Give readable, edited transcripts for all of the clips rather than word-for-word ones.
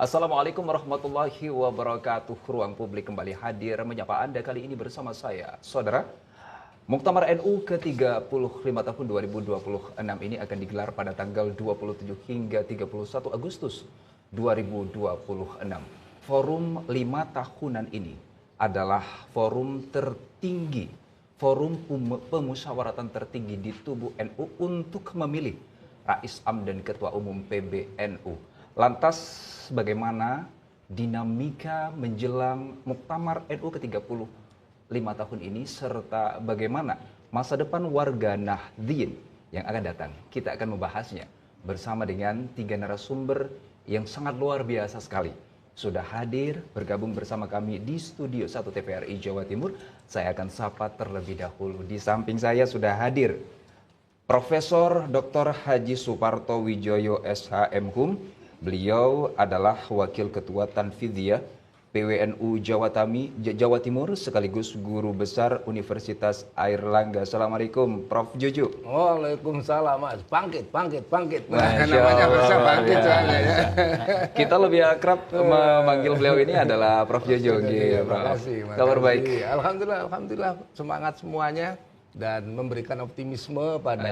Assalamualaikum warahmatullahi wabarakatuh. Ruang Publik kembali hadir menyapa Anda kali ini bersama saya, Saudara. Muktamar NU ke-35 tahun 2026 ini akan digelar pada tanggal 27 hingga 31 Agustus 2026. Forum 5 tahunan ini adalah forum tertinggi, forum pemusyawaratan tertinggi di tubuh NU untuk memilih Rais Am dan Ketua Umum PBNU. Lantas bagaimana dinamika menjelang Muktamar NU ke-35 tahun ini serta bagaimana masa depan warga Nahdien yang akan datang? Kita akan membahasnya bersama dengan 3 narasumber yang sangat luar biasa sekali. Sudah hadir bergabung bersama kami di Studio 1 TVRI Jawa Timur. Saya akan sapa terlebih dahulu. Di samping saya sudah hadir Profesor Dr. Haji Suparto Wijoyo SHM Hum. Beliau adalah Wakil Ketua Tanfidiyah PWNU Jawa Timur sekaligus Guru Besar Universitas Airlangga. Assalamualaikum Prof. Jojo. Waalaikumsalam Mas. Bangkit. Masya Namanya Allah, bisa bangkit soalnya ya. Kita lebih akrab memanggil beliau ini adalah Prof. Jojo. Terima kasih. Kabar baik? Alhamdulillah semangat semuanya dan memberikan optimisme pada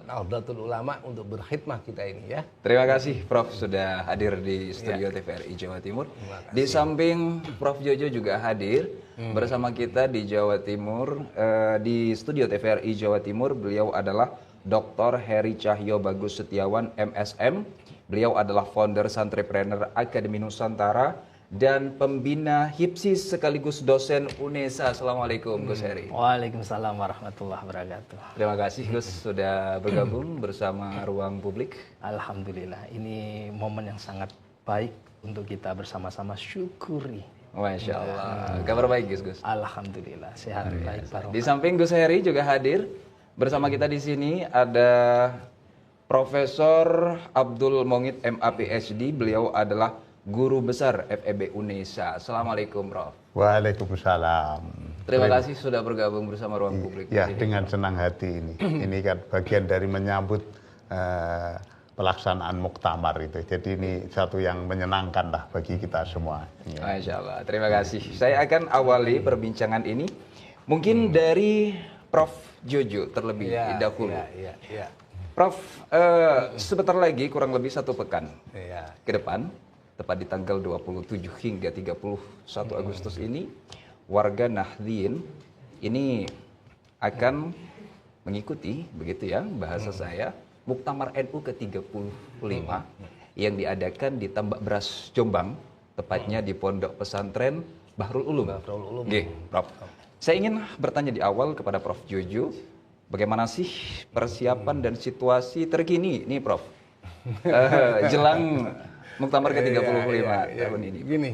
Nahdlatul Ulama untuk berkhidmah kita ini ya. Terima kasih Prof sudah hadir di Studio TVRI Jawa Timur. Di samping Prof Jojo juga hadir bersama kita di Jawa Timur, di Studio TVRI Jawa Timur. Beliau adalah Dr. Heri Cahyo Bagus Setiawan MSM. Beliau adalah founder Santrepreneur Akademi Nusantara dan pembina HIPSIS sekaligus dosen UNESA. Assalamualaikum Gus Heri. Waalaikumsalam warahmatullahi wabarakatuh. Terima kasih Gus sudah bergabung bersama Ruang Publik. Alhamdulillah, ini momen yang sangat baik untuk kita bersama-sama syukuri. Masya Allah. Kabar baik Gus? Alhamdulillah, sehat baik. Di samping Gus Heri juga hadir bersama kita di sini ada Profesor Abdul Mongit MA PhD. Beliau adalah Guru Besar FEB UNESA. Assalamualaikum Prof. Waalaikumsalam. Terima kasih sudah bergabung bersama Ruang Publik. Ya, dengan senang hati ini. Ini kan bagian dari menyambut pelaksanaan muktamar itu. Jadi ini satu yang menyenangkan lah bagi kita semua. Ya. Masya Allah. Terima kasih. Saya akan awali perbincangan ini mungkin dari Prof Jojo terlebih dahulu. Ya. Prof, sebentar lagi kurang lebih 1 pekan ke depan, tepat di tanggal 27 hingga 31 Agustus ini, warga Nahdien ini akan mengikuti, begitu ya bahasa saya, Muktamar NU ke-35 yang diadakan di Tambak Beras Jombang, tepatnya di Pondok Pesantren Bahrul Ulum. Oke, Prof. Saya ingin bertanya di awal kepada Prof Jojo, bagaimana sih persiapan dan situasi terkini nih Prof? Jelang Muktamar ke-35 tahun ini. Gini,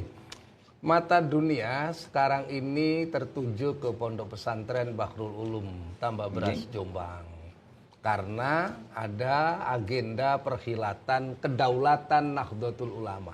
mata dunia sekarang ini tertuju ke Pondok Pesantren Bahrul Ulum, Tambak Beras Jombang. Karena ada agenda perkhidmatan kedaulatan Nahdlatul Ulama.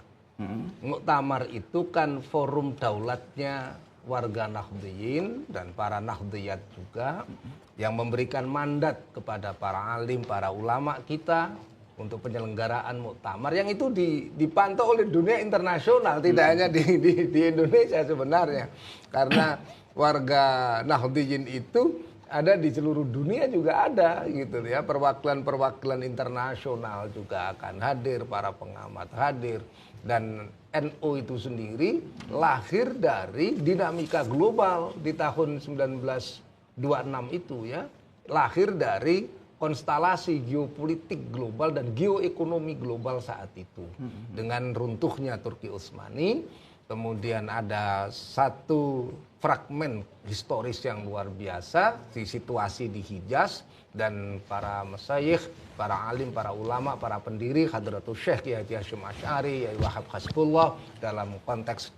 Muktamar itu kan forum daulatnya warga Nahdien dan para Nahdiyat juga yang memberikan mandat kepada para alim, para ulama kita untuk penyelenggaraan muktamar yang itu dipantau oleh dunia internasional, tidak hanya di Indonesia sebenarnya, karena warga Nahdien itu ada di seluruh dunia juga ada gitu ya, perwakilan internasional juga akan hadir, para pengamat hadir, dan NU itu sendiri lahir dari dinamika global di tahun 1926 itu ya, lahir dari konstelasi geopolitik global dan geoekonomi global saat itu. Dengan runtuhnya Turki Utsmani, kemudian ada satu fragmen historis yang luar biasa di situasi di Hijaz, dan para masyayikh, para alim, para ulama, para pendiri Hadratul Syekh Kiai Haji Hasyim Asy'ari, Yai Wahab Hasbullah dalam konteks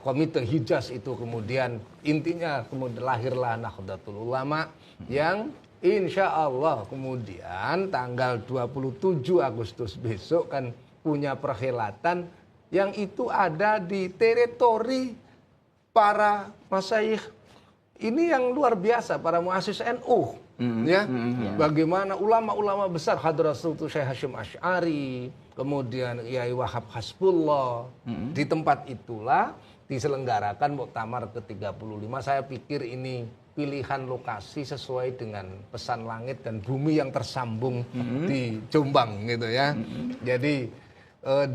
Komite Hijaz itu, kemudian intinya kemudian lahirlah Nahdlatul Ulama yang insya Allah kemudian tanggal 27 Agustus besok kan punya perhelatan yang itu ada di teritori para masyayikh ini yang luar biasa, para muassis NU. Bagaimana ulama-ulama besar Hadratul Syekh Hasyim Asy'ari, kemudian Kiai Wahab Hasbullah. Di tempat itulah diselenggarakan Muktamar ke-35. Saya pikir ini pilihan lokasi sesuai dengan pesan langit dan bumi yang tersambung di Jombang gitu ya. Jadi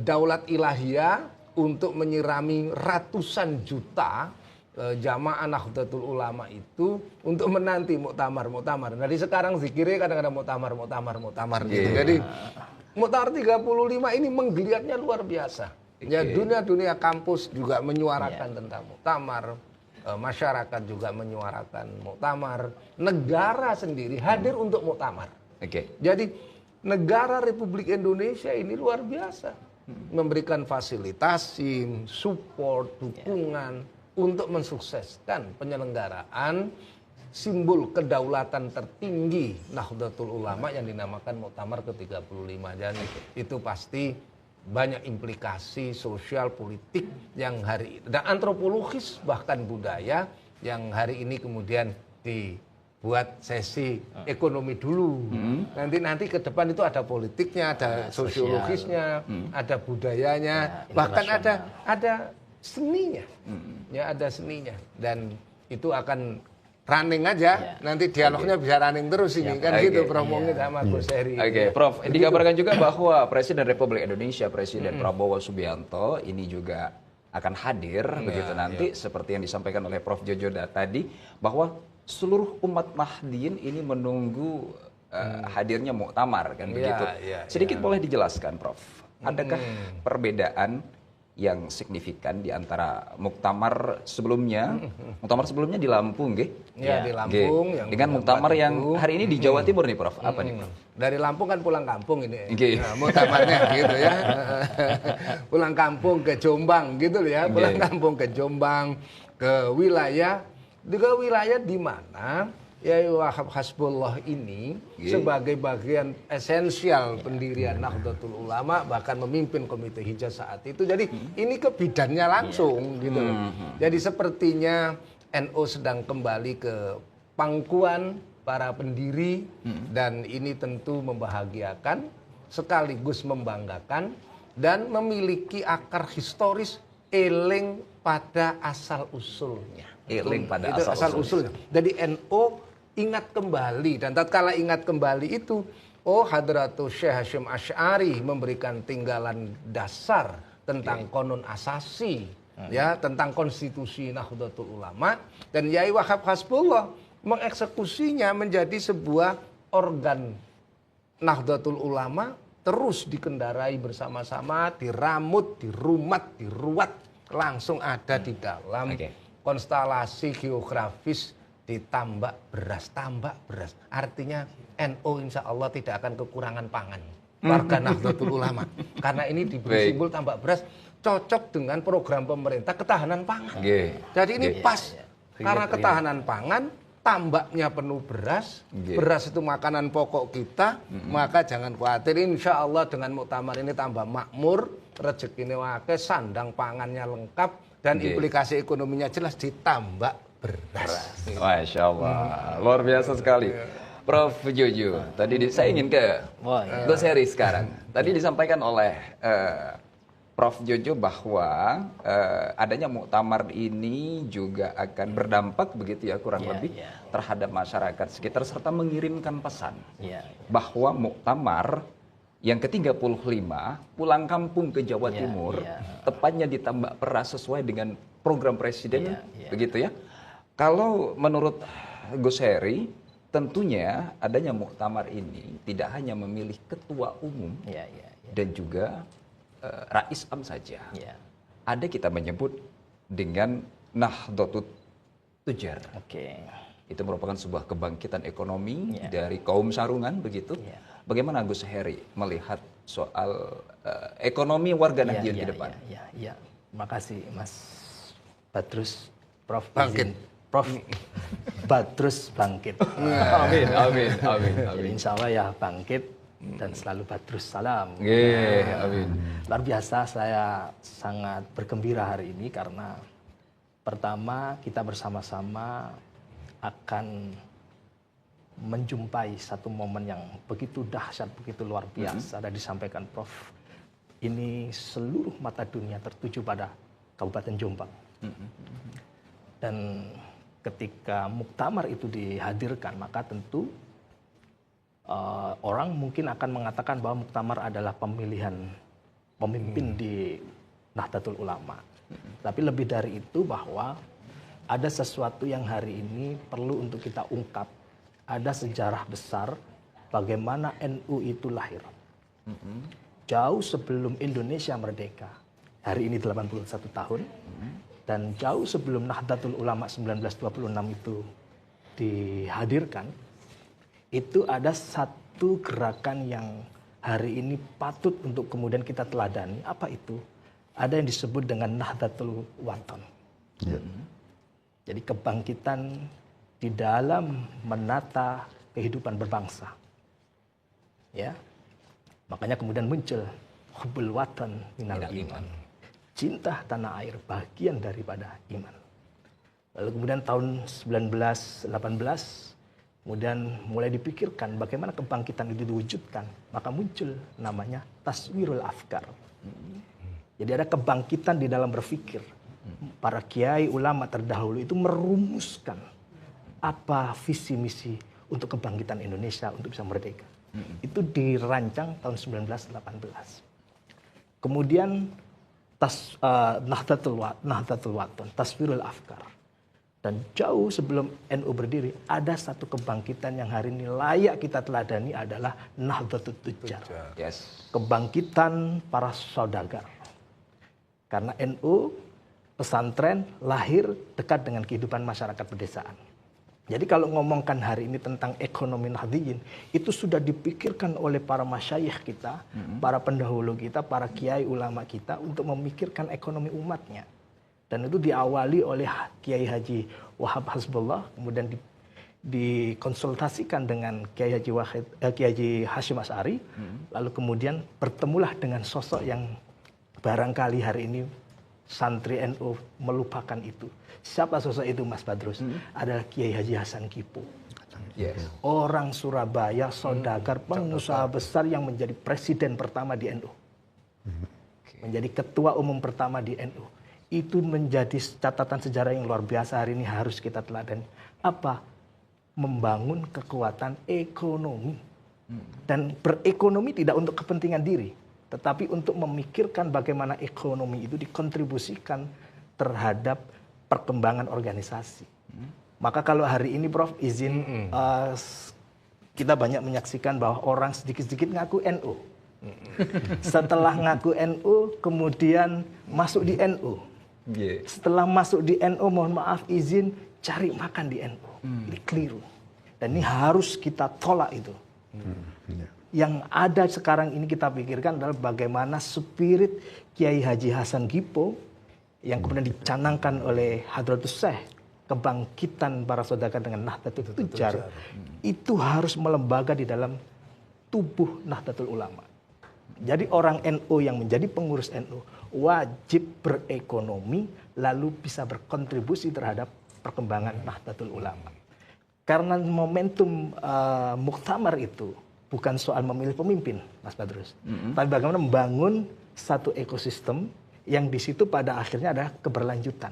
daulat ilahiyah untuk menyirami ratusan juta jamaah Nahdlatul Ulama itu untuk menanti muktamar. Jadi sekarang zikirnya kadang-kadang muktamar gitu. Jadi Muktamar 35 ini menggeliatnya luar biasa. Ya dunia kampus juga menyuarakan tentang muktamar, masyarakat juga menyuarakan muktamar, negara sendiri hadir untuk muktamar. Jadi negara Republik Indonesia ini luar biasa memberikan fasilitasi, support, dukungan untuk mensukseskan penyelenggaraan simbol kedaulatan tertinggi Nahdlatul Ulama yang dinamakan Muktamar ke-35. Dan itu pasti banyak implikasi sosial, politik yang hari dan antropologis bahkan budaya yang hari ini kemudian dibuat sesi ekonomi dulu. Nanti ke depan itu ada politiknya, ada sosiologisnya, ada budayanya, bahkan ada seninya. Ya ada seninya dan itu akan running aja, nanti dialognya bisa running terus ini kan gitu Prof Mungkin sama Gus Heri. Prof, dikabarkan juga bahwa Presiden Republik Indonesia Presiden Prabowo Subianto ini juga akan hadir begitu nanti seperti yang disampaikan oleh Prof Jojo tadi bahwa seluruh umat Nahdien ini menunggu hadirnya muktamar kan begitu. Sedikit boleh dijelaskan Prof, adakah perbedaan yang signifikan di antara muktamar sebelumnya di Lampung, di Lampung, yang dengan muktamar yang hari ini di Jawa Timur nih, Prof. Apa nih, Prof? Dari Lampung kan pulang kampung ini, nah, muktamarnya gitu ya, pulang kampung ke Jombang gitu ya, pulang kampung ke Jombang, ke wilayah di mana Kiai Wahab Hasbullah ini sebagai bagian esensial pendirian Nahdlatul Ulama, bahkan memimpin Komite Hijaz saat itu. Jadi ini ke bidannya langsung gitu. Jadi sepertinya NU sedang kembali ke pangkuan para pendiri dan ini tentu membahagiakan sekaligus membanggakan dan memiliki akar historis eling pada asal usulnya. Eling pada asal usulnya. Jadi NU ingat kembali, dan tatkala ingat kembali itu, Hadratus Syekh Hasyim Asy'ari memberikan tinggalan dasar tentang konon asasi, ya, tentang konstitusi Nahdlatul Ulama, dan Kiai Wahab Hasbullah mengeksekusinya menjadi sebuah organ Nahdlatul Ulama, terus dikendarai bersama-sama, diramut, dirumat, diruat, langsung ada di dalam konstelasi geografis ditambak beras. Artinya NU insya Allah tidak akan kekurangan pangan. Warga Nahdlatul Ulama. Karena ini diberi simbol tambak beras cocok dengan program pemerintah ketahanan pangan. Jadi ini pas. Karena ketahanan pangan, tambaknya penuh beras. Beras itu makanan pokok kita. Maka jangan khawatir. Insya Allah dengan muktamar ini tambah makmur. Rezekinya wakil, sandang pangannya lengkap. Dan implikasi ekonominya jelas ditambak beras. Masya Allah, luar biasa sekali. Prof Jojo, tadi saya ingin ke Gus Heri sekarang. Tadi disampaikan oleh Prof Jojo bahwa adanya muktamar ini juga akan berdampak begitu ya kurang lebih terhadap masyarakat sekitar serta mengirimkan pesan bahwa muktamar yang ke-35 pulang kampung ke Jawa Timur tepatnya ditambak beras sesuai dengan program presiden begitu ya. Kalau menurut Gus Heri, tentunya adanya muktamar ini tidak hanya memilih ketua umum dan juga Rais Am saja. Ada kita menyebut dengan Nahdlatul Tujar. Itu merupakan sebuah kebangkitan ekonomi dari kaum sarungan begitu. Bagaimana Gus Heri melihat soal ekonomi warga Nahdien ke depan? Terima kasih Mas Badrus, Prof. Bangkit. Prof. Badrus bangkit. Amin. Insya Allah ya bangkit dan selalu Badrus salam. Amin. Luar biasa, saya sangat bergembira hari ini karena pertama kita bersama-sama akan menjumpai satu momen yang begitu dahsyat, begitu luar biasa. Dan disampaikan Prof ini seluruh mata dunia tertuju pada Kabupaten Jombang. Dan ketika muktamar itu dihadirkan, maka tentu orang mungkin akan mengatakan bahwa muktamar adalah pemilihan pemimpin di Nahdlatul Ulama. Tapi lebih dari itu, bahwa ada sesuatu yang hari ini perlu untuk kita ungkap. Ada sejarah besar bagaimana NU itu lahir. Jauh sebelum Indonesia merdeka, hari ini 81 tahun, dan jauh sebelum Nahdlatul Ulama 1926 itu dihadirkan, itu ada satu gerakan yang hari ini patut untuk kemudian kita teladani. Apa itu? Ada yang disebut dengan Nahdlatul Wathon. Jadi kebangkitan di dalam menata kehidupan berbangsa. Ya. Makanya kemudian muncul hubbul watan minal iman. Cinta tanah air bagian daripada iman. Lalu kemudian tahun 1918 kemudian mulai dipikirkan bagaimana kebangkitan itu diwujudkan. Maka muncul namanya taswirul afkar. Jadi ada kebangkitan di dalam berpikir. Para kiai ulama terdahulu itu merumuskan apa visi misi untuk kebangkitan Indonesia untuk bisa merdeka. Itu dirancang tahun 1918. Kemudian Nahdlatul Wathon, Taswirul Afkar. Dan jauh sebelum NU berdiri, ada satu kebangkitan yang hari ini layak kita teladani, adalah Nahdlatul Tujar. Kebangkitan para saudagar. Karena NU pesantren lahir dekat dengan kehidupan masyarakat pedesaan. Jadi kalau ngomongkan hari ini tentang ekonomi Nahdliyin, itu sudah dipikirkan oleh para masyayikh kita, para pendahulu kita, para kiai ulama kita untuk memikirkan ekonomi umatnya. Dan itu diawali oleh Kiai Haji Wahab Hasbullah, kemudian dikonsultasikan dengan Kiai Haji Hashim Asy'ari, lalu kemudian bertemulah dengan sosok yang barangkali hari ini santri NU melupakan itu. Siapa sosok itu, Mas Badrus? Adalah Kiai Haji Hasan Kipo. Orang Surabaya, saudagar, pengusaha besar yang menjadi presiden pertama di NU. Menjadi ketua umum pertama di NU. Itu menjadi catatan sejarah yang luar biasa hari ini harus kita teladani. Apa? Membangun kekuatan ekonomi. Dan berekonomi tidak untuk kepentingan diri, tetapi untuk memikirkan bagaimana ekonomi itu dikontribusikan terhadap perkembangan organisasi. Maka kalau hari ini Prof izin, kita banyak menyaksikan bahwa orang sedikit-sedikit ngaku NU. Setelah ngaku NU kemudian masuk di NU. Setelah masuk di NU, mohon maaf izin, cari makan di NU. Ini keliru. Dan ini harus kita tolak itu. Yang ada sekarang ini kita pikirkan adalah bagaimana spirit Kiai Haji Hasan Kipo yang kemudian dicanangkan oleh Hadratus Syekh, kebangkitan para saudagar dengan Nahdlatul Tujar, itu harus melembaga di dalam tubuh Nahdlatul Ulama. Jadi orang NU yang menjadi pengurus NU wajib berekonomi lalu bisa berkontribusi terhadap perkembangan Nahdlatul Ulama. Karena momentum muktamar itu bukan soal memilih pemimpin, Mas Badrus, tapi bagaimana membangun satu ekosistem yang di situ pada akhirnya ada keberlanjutan.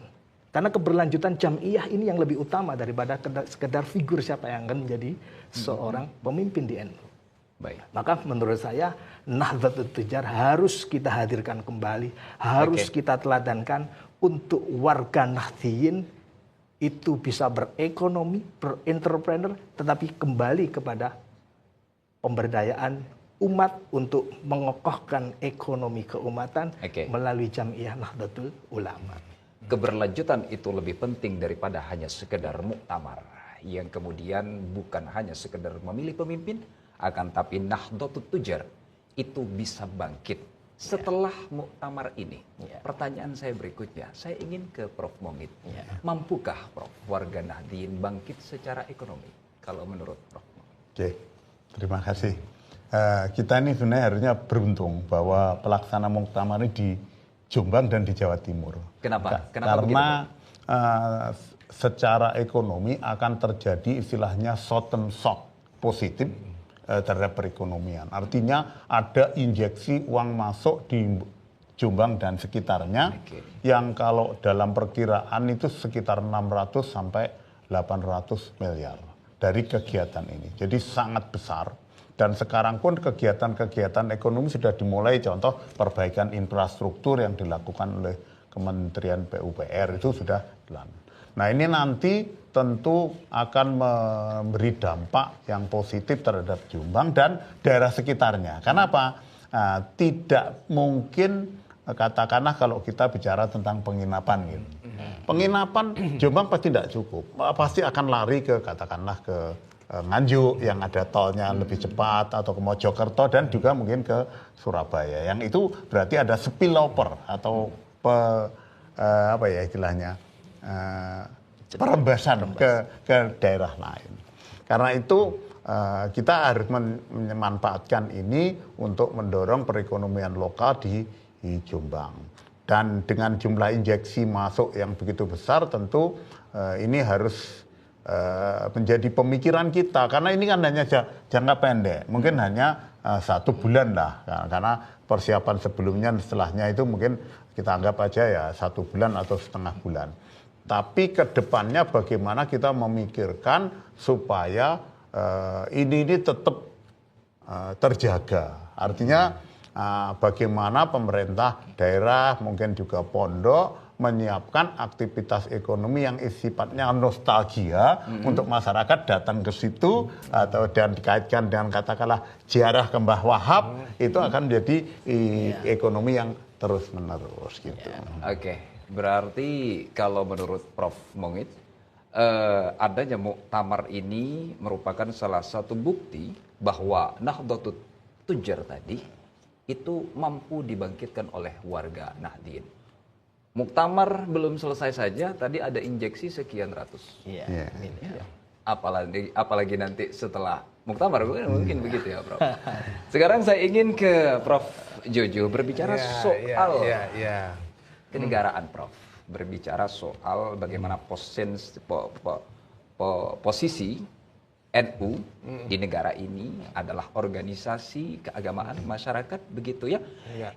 Karena keberlanjutan jamiah ini yang lebih utama daripada sekedar figur siapa yang akan menjadi seorang pemimpin di NU. Baik. Maka menurut saya Nahdlatul Tujar harus kita hadirkan kembali, harus kita teladankan untuk warga Nahdliyin itu bisa berekonomi, berentrepreneur, tetapi kembali kepada pemberdayaan umat untuk mengokohkan ekonomi keumatan melalui Jamiah Nahdlatul Ulama. Keberlanjutan itu lebih penting daripada hanya sekedar muktamar yang kemudian bukan hanya sekedar memilih pemimpin, akan tapi Nahdlatul Tujar itu bisa bangkit setelah muktamar ini. Pertanyaan saya berikutnya, saya ingin ke Prof Mongit. Mampukah Prof warga Nahdliyin bangkit secara ekonomi kalau menurut Prof? Oke, terima kasih. Kita ini sebenarnya harusnya beruntung bahwa pelaksana muktamar ini di Jombang dan di Jawa Timur. Kenapa? Karena secara ekonomi akan terjadi istilahnya short term shock positif terhadap perekonomian. Artinya ada injeksi uang masuk di Jombang dan sekitarnya yang kalau dalam perkiraan itu sekitar 600 sampai 800 miliar dari kegiatan ini. Jadi sangat besar. Dan sekarang pun kegiatan-kegiatan ekonomi sudah dimulai, contoh perbaikan infrastruktur yang dilakukan oleh Kementerian PUPR itu sudah jalan. Nah ini nanti tentu akan memberi dampak yang positif terhadap Jombang dan daerah sekitarnya. Karena apa? Tidak mungkin katakanlah kalau kita bicara tentang penginapan gitu. Penginapan Jombang pasti tidak cukup. Pasti akan lari ke katakanlah ke Nganjuk yang ada tolnya lebih cepat atau ke Mojokerto dan juga mungkin ke Surabaya. Yang itu berarti ada spillover atau apa ya istilahnya? Perembasan ke daerah lain. Karena itu kita harus memanfaatkan ini untuk mendorong perekonomian lokal di Jombang. Dan dengan jumlah injeksi masuk yang begitu besar tentu ini harus menjadi pemikiran kita. Karena ini kan hanya jangka pendek. Mungkin hanya 1 bulan lah. Karena persiapan sebelumnya setelahnya itu mungkin kita anggap aja ya 1 bulan atau setengah bulan. Tapi ke depannya bagaimana kita memikirkan supaya ini tetap terjaga. Artinya bagaimana pemerintah daerah mungkin juga pondok menyiapkan aktivitas ekonomi yang sifatnya nostalgia untuk masyarakat datang ke situ atau dan dikaitkan dengan katakanlah ziarah ke Mbah Wahab itu akan menjadi ekonomi yang terus menerus gitu. Oke, berarti kalau menurut Prof. Mungit adanya muktamar ini merupakan salah satu bukti bahwa Nahdlatul Tujar tadi itu mampu dibangkitkan oleh warga Nahdien. Muktamar belum selesai saja, tadi ada injeksi sekian ratus. Iya. Apalagi nanti setelah muktamar, mungkin begitu ya, Prof. Sekarang saya ingin ke Prof. Jojo berbicara soal kenegaraan, Prof. Berbicara soal bagaimana posisi NU di negara ini adalah organisasi keagamaan masyarakat begitu ya,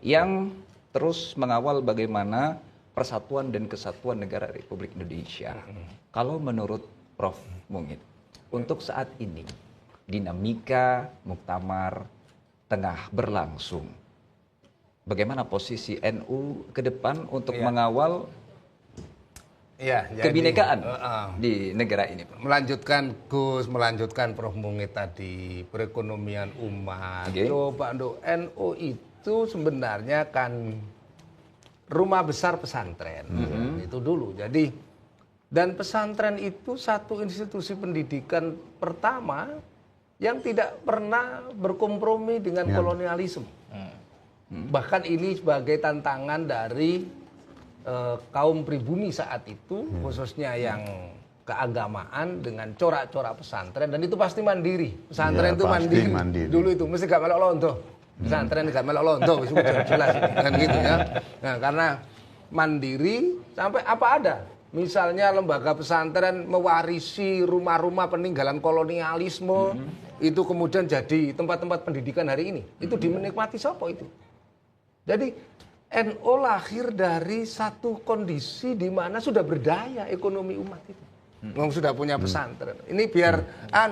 yang terus mengawal bagaimana persatuan dan kesatuan negara Republik Indonesia. Kalau menurut Prof. Mungit, untuk saat ini dinamika muktamar tengah berlangsung, bagaimana posisi NU ke depan untuk mengawal kebinekaan di negara ini, Prof? Melanjutkan Prof. Mungit tadi, perekonomian umat. Coba NU itu sebenarnya kan rumah besar pesantren itu dulu. Jadi dan pesantren itu satu institusi pendidikan pertama yang tidak pernah berkompromi dengan kolonialisme. Bahkan ini sebagai tantangan dari kaum pribumi saat itu, khususnya yang keagamaan dengan corak-corak pesantren, dan itu pasti mandiri. Pesantren itu mandiri. Dulu itu mesti gak melok lonto. Pesantren gak melok lonto, sudah jelas kan gitu ya. Nah, karena mandiri sampai apa ada. Misalnya lembaga pesantren mewarisi rumah-rumah peninggalan kolonialisme, itu kemudian jadi tempat-tempat pendidikan hari ini. Itu dimenikmati siapa itu? Jadi NU lahir dari satu kondisi di mana sudah berdaya ekonomi umat itu. Sudah punya pesantren. Ini biar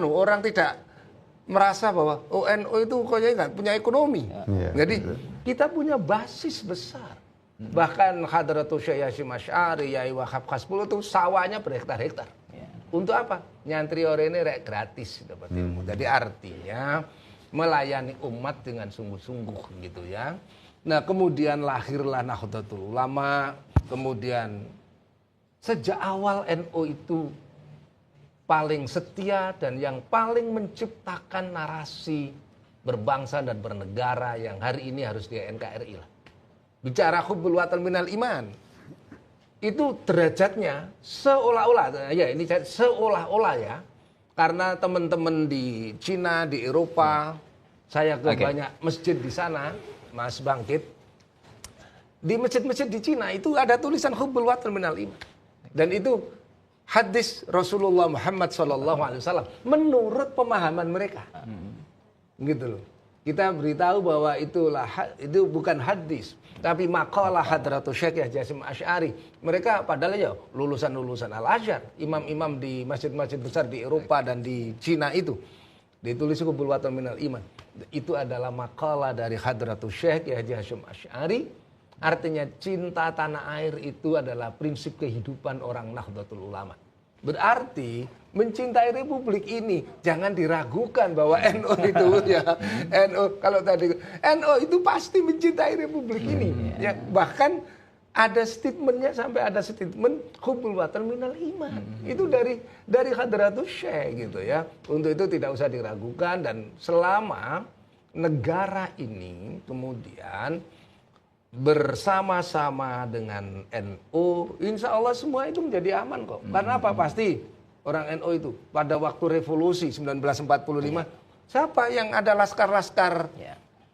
orang tidak merasa bahwa NU itu kayaknya nggak punya ekonomi. Jadi kita punya basis besar. Bahkan Hadratul Syekh Hasyim Asy'ari, Yai Wahab Khasbul itu sawahnya berhektar-hektar. Untuk apa? Nyantri orene rek gratis dapat ilmu. Jadi artinya melayani umat dengan sungguh-sungguh gitu ya. Nah, kemudian lahirlah Nahdlatul Ulama, kemudian sejak awal NU itu paling setia dan yang paling menciptakan narasi berbangsa dan bernegara yang hari ini harus di NKRI lah. Bicara hubbul watan minal iman. Itu derajatnya seolah-olah, ya ini seolah-olah ya. Karena teman-teman di Cina, di Eropa, saya ke banyak masjid di sana, Mas Bangkit. Di masjid-masjid di Cina itu ada tulisan hubbul watan minal iman. Dan itu hadis Rasulullah Muhammad SAW menurut pemahaman mereka. gitu loh. Kita beritahu bahwa itu bukan hadis, tapi maqalah Hadratus Syekh Yahya Hasyim Asy'ari. Mereka padahal ya lulusan-lulusan Al-Azhar, imam-imam di masjid-masjid besar di Eropa dan di Cina itu. Ditulis Qubulwatan Minal Iman. Itu adalah maqalah dari Hadratus Syekh Yahya Hasyim Asy'ari. Artinya cinta tanah air itu adalah prinsip kehidupan orang Nahdlatul Ulama. Berarti mencintai republik ini jangan diragukan bahwa NU itu ya NU kalau tadi NU itu pasti mencintai republik ini. Ya, bahkan ada statementnya sampai ada statement Qubulwatan Minal Iman. Itu dari Hadratus Syekh gitu ya. Untuk itu tidak usah diragukan dan selama negara ini kemudian bersama-sama dengan NU, insya Allah semua itu menjadi aman kok. Karena apa? Pasti orang NU itu pada waktu revolusi 1945, siapa yang ada laskar-laskar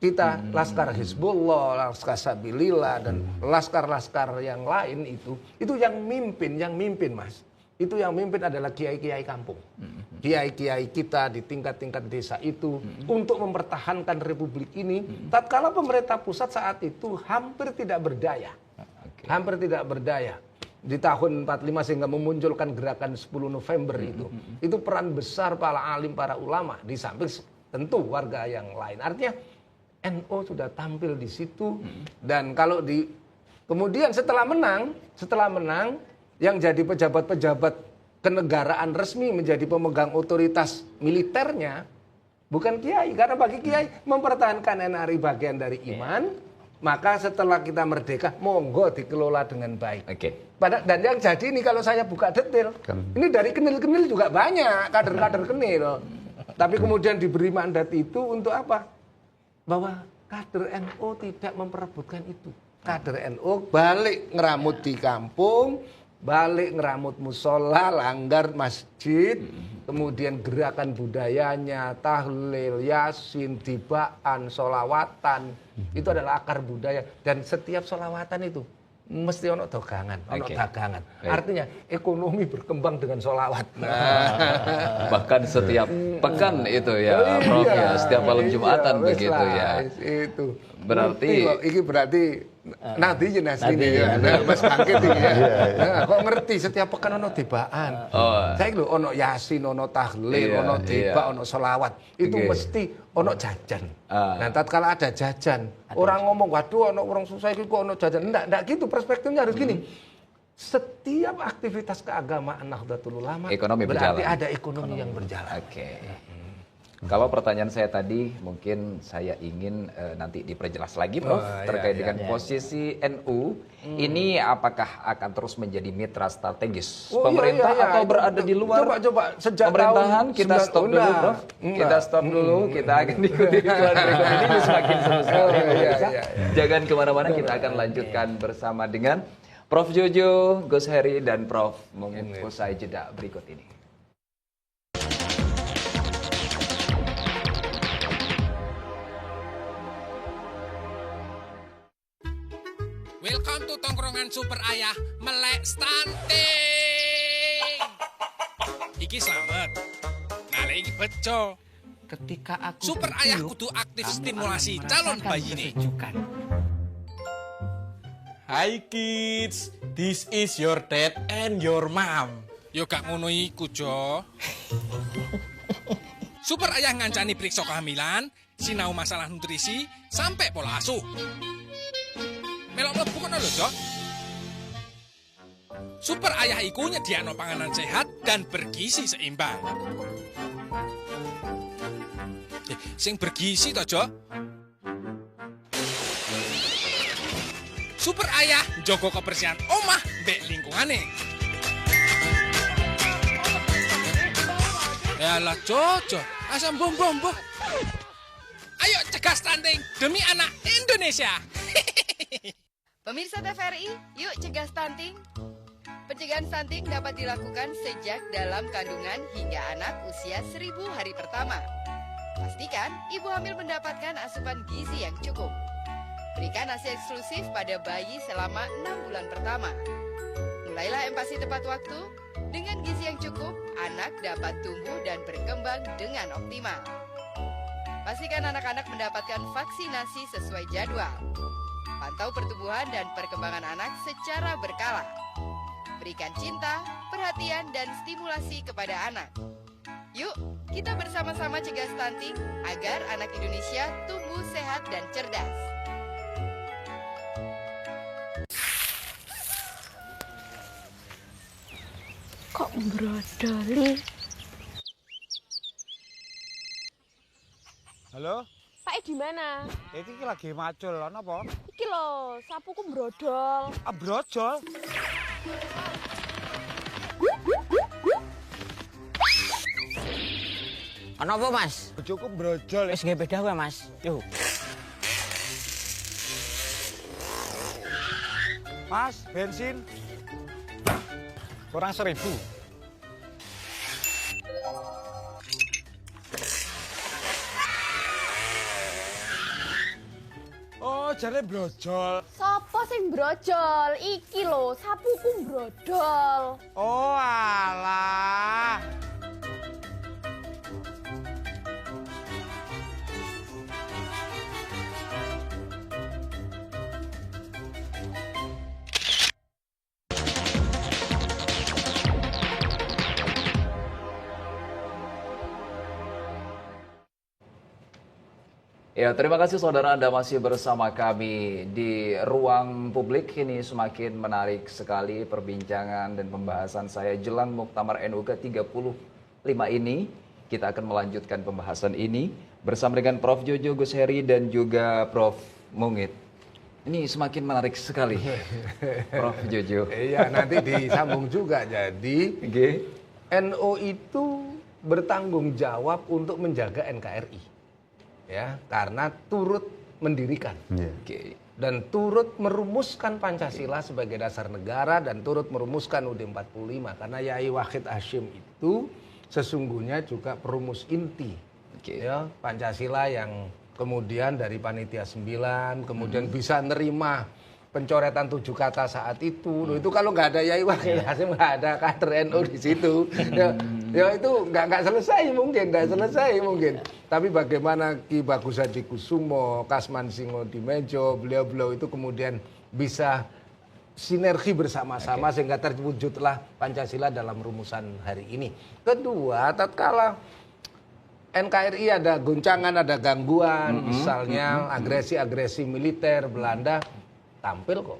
kita, laskar Hizbullah, laskar Sabilillah, dan laskar-laskar yang lain itu yang mimpin Mas. Itu yang mimpin adalah kiai-kiai kampung. Kiai-kiai kita di tingkat-tingkat desa itu untuk mempertahankan republik ini. Tatkala pemerintah pusat saat itu hampir tidak berdaya. Hampir tidak berdaya. Di tahun 45 sehingga memunculkan gerakan 10 November itu. Itu peran besar para alim, para ulama. Di samping tentu warga yang lain. Artinya NU sudah tampil di situ. Dan kalau kemudian setelah menang, yang jadi pejabat-pejabat kenegaraan resmi menjadi pemegang otoritas militernya bukan kiai, karena bagi kiai mempertahankan NRI bagian dari iman, maka setelah kita merdeka monggo dikelola dengan baik. Dan yang jadi ini kalau saya buka detail, ini dari kenil-kenil juga banyak kader-kader kenil, tapi kemudian diberi mandat itu untuk apa? Bahwa kader NU tidak memperebutkan itu. Kader NU balik ngeramut di kampung, balik ngeramut musola, langgar masjid, kemudian gerakan budayanya, tahlil, yasin, tibaan, solawatan, itu adalah akar budaya. Dan setiap solawatan itu mesti ono dagangan, ono dagangan. Artinya ekonomi berkembang dengan solawat. Bahkan setiap pekan itu ya, Prof ya, setiap malam Jumatan begitu ya. Itu berarti ini berarti nanti jelas ini ya, Mas Bangkit ini ya. Kok ngerti setiap pekan ono tibaan. Saya lho ono yasin, ono tahlil, ono tiba, ono solawat. Itu mesti ono jajan. Nah, tatkala ada jajan, orang ngomong, waduh ono orang susah itu kok ono jajan. Enggak gitu, perspektifnya harus gini. Setiap aktivitas keagamaan Nahdlatul Ulama ekonomi berarti berjalan. ada ekonomi yang berjalan. Kalau pertanyaan saya tadi mungkin saya ingin nanti diperjelas lagi Prof terkait dengan posisi NU ini apakah akan terus menjadi mitra strategis pemerintah atau berada di luar sejak pemerintahan? tahun Kita stop dulu Prof. Kita stop dulu, kita akan ikuti iklan berikut ini semakin seru sekali. Jangan kemana-mana, kita akan lanjutkan bersama dengan Prof Jojo, Gus Heri dan Prof Mungin usai jeda berikut ini. Welcome to tongkrongan Super Ayah melek stunting. Iki slamet. Nah, iki bejo. Ketika aku Super Ayah kudu aktif stimulasi calon bayi ini. Hi kids, this is your dad and your mom. Yo gak ngono iku, Jo. Super Ayah ngancani periksa kehamilan, sinau masalah nutrisi, sampai pola asuh. Melok mlebu kono lho, Jo. Super Ayah iku nyediakno panganan sehat dan bergizi seimbang. Sing bergizi to, Jo. Super Ayah njogo kebersihan omah mbek lingkungane. Yalah, Jo, asam bom. Ayo cegah stunting demi anak Indonesia. Pemirsa TVRI, yuk cegah stunting. Pencegahan stunting dapat dilakukan sejak dalam kandungan hingga anak usia 1000 hari pertama. Pastikan ibu hamil mendapatkan asupan gizi yang cukup. Berikan ASI eksklusif pada bayi selama 6 bulan pertama. Mulailah empasi tepat waktu. Dengan gizi yang cukup, anak dapat tumbuh dan berkembang dengan optimal. Pastikan anak-anak mendapatkan vaksinasi sesuai jadwal. Pantau pertumbuhan dan perkembangan anak secara berkala. Berikan cinta, perhatian, dan stimulasi kepada anak. Yuk, kita bersama-sama cegah stunting agar anak Indonesia tumbuh sehat dan cerdas. Kok brodoli? Halo, Pak di mana? iki lagi macul, ana apa? Iki lho, sapuku brodol. Ah, brojol. Ana apa, Mas? Bojoku brojol. Wis nggih beda kowe, Mas. Yo. Mas, bensin. Kurang 1.000. Oh, jare brojol. Sopo sing brojol? Iki lho, sapuku brodol. Oh, alah. Ya, terima kasih saudara Anda masih bersama kami di ruang publik. Ini semakin menarik sekali perbincangan dan pembahasan saya jelang Muktamar NU ke-35 ini. Kita akan melanjutkan pembahasan ini bersama dengan Prof. Jojo Gus Heri dan juga Prof. Mungit. Ini semakin menarik sekali, Prof. Jojo. Iya, nanti disambung juga. Jadi NU itu bertanggung jawab untuk menjaga NKRI. Ya, karena turut mendirikan dan turut merumuskan Pancasila sebagai dasar negara dan turut merumuskan UUD 45 karena Yai Wahid Hasyim itu sesungguhnya juga perumus inti ya, Pancasila yang kemudian dari Panitia 9 kemudian bisa nerima pencoretan 7 kata saat itu. Loh, itu kalau nggak ada Yai Wahid Hasyim nggak ada kader NU di situ. Ya itu nggak selesai mungkin. Tapi bagaimana Ki Bagus Hadi Kusumo, Kasman Singo Dimejo, beliau-beliau itu kemudian bisa sinergi bersama-sama sehingga terwujudlah Pancasila dalam rumusan hari ini. Kedua, tatkala NKRI ada goncangan, ada gangguan, misalnya agresi-agresi militer Belanda tampil kok.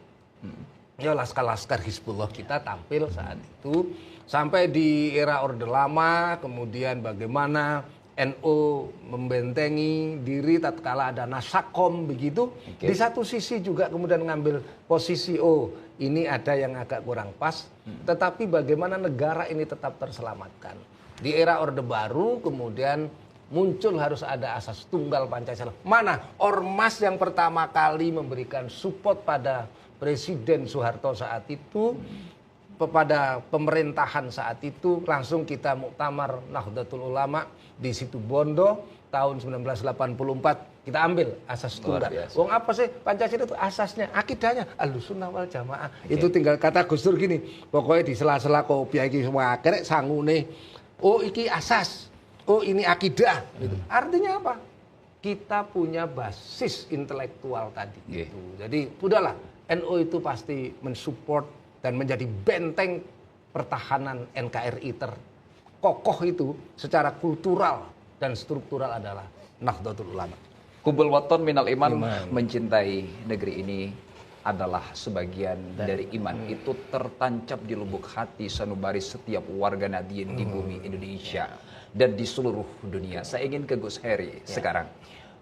Ya laskar-laskar Hizbullah kita tampil saat itu. Sampai di era Orde Lama, kemudian bagaimana NU membentengi diri tatkala ada Nasakom begitu. Di satu sisi juga kemudian ngambil posisi, oh ini ada yang agak kurang pas. Tetapi bagaimana negara ini tetap terselamatkan. Di era Orde Baru kemudian muncul harus ada asas tunggal Pancasila. Mana ormas yang pertama kali memberikan support pada Presiden Soeharto saat itu, pada pemerintahan saat itu, langsung kita Muktamar Nahdlatul Ulama di situ Bondo tahun 1984 kita ambil asas tunggal. Wong apa sih Pancasila itu asasnya, akidahnya Ahlussunnah wal Jamaah. Itu tinggal kata Gus Dur gini, pokoknya di sela-sela kopiah iki semua kerek sangune. Oh iki asas, oh ini akidah. Gitu. Artinya apa? Kita punya basis intelektual tadi. Gitu. Jadi udahlah, NU itu pasti mensupport dan menjadi benteng pertahanan NKRI terkokoh itu secara kultural dan struktural adalah Nahdlatul Ulama. Kubul waton minal iman, mencintai negeri ini adalah sebagian dari iman. Itu tertancap di lubuk hati sanubari setiap warga Nahdien di bumi Indonesia dan di seluruh dunia. Saya ingin ke Gus Heri sekarang.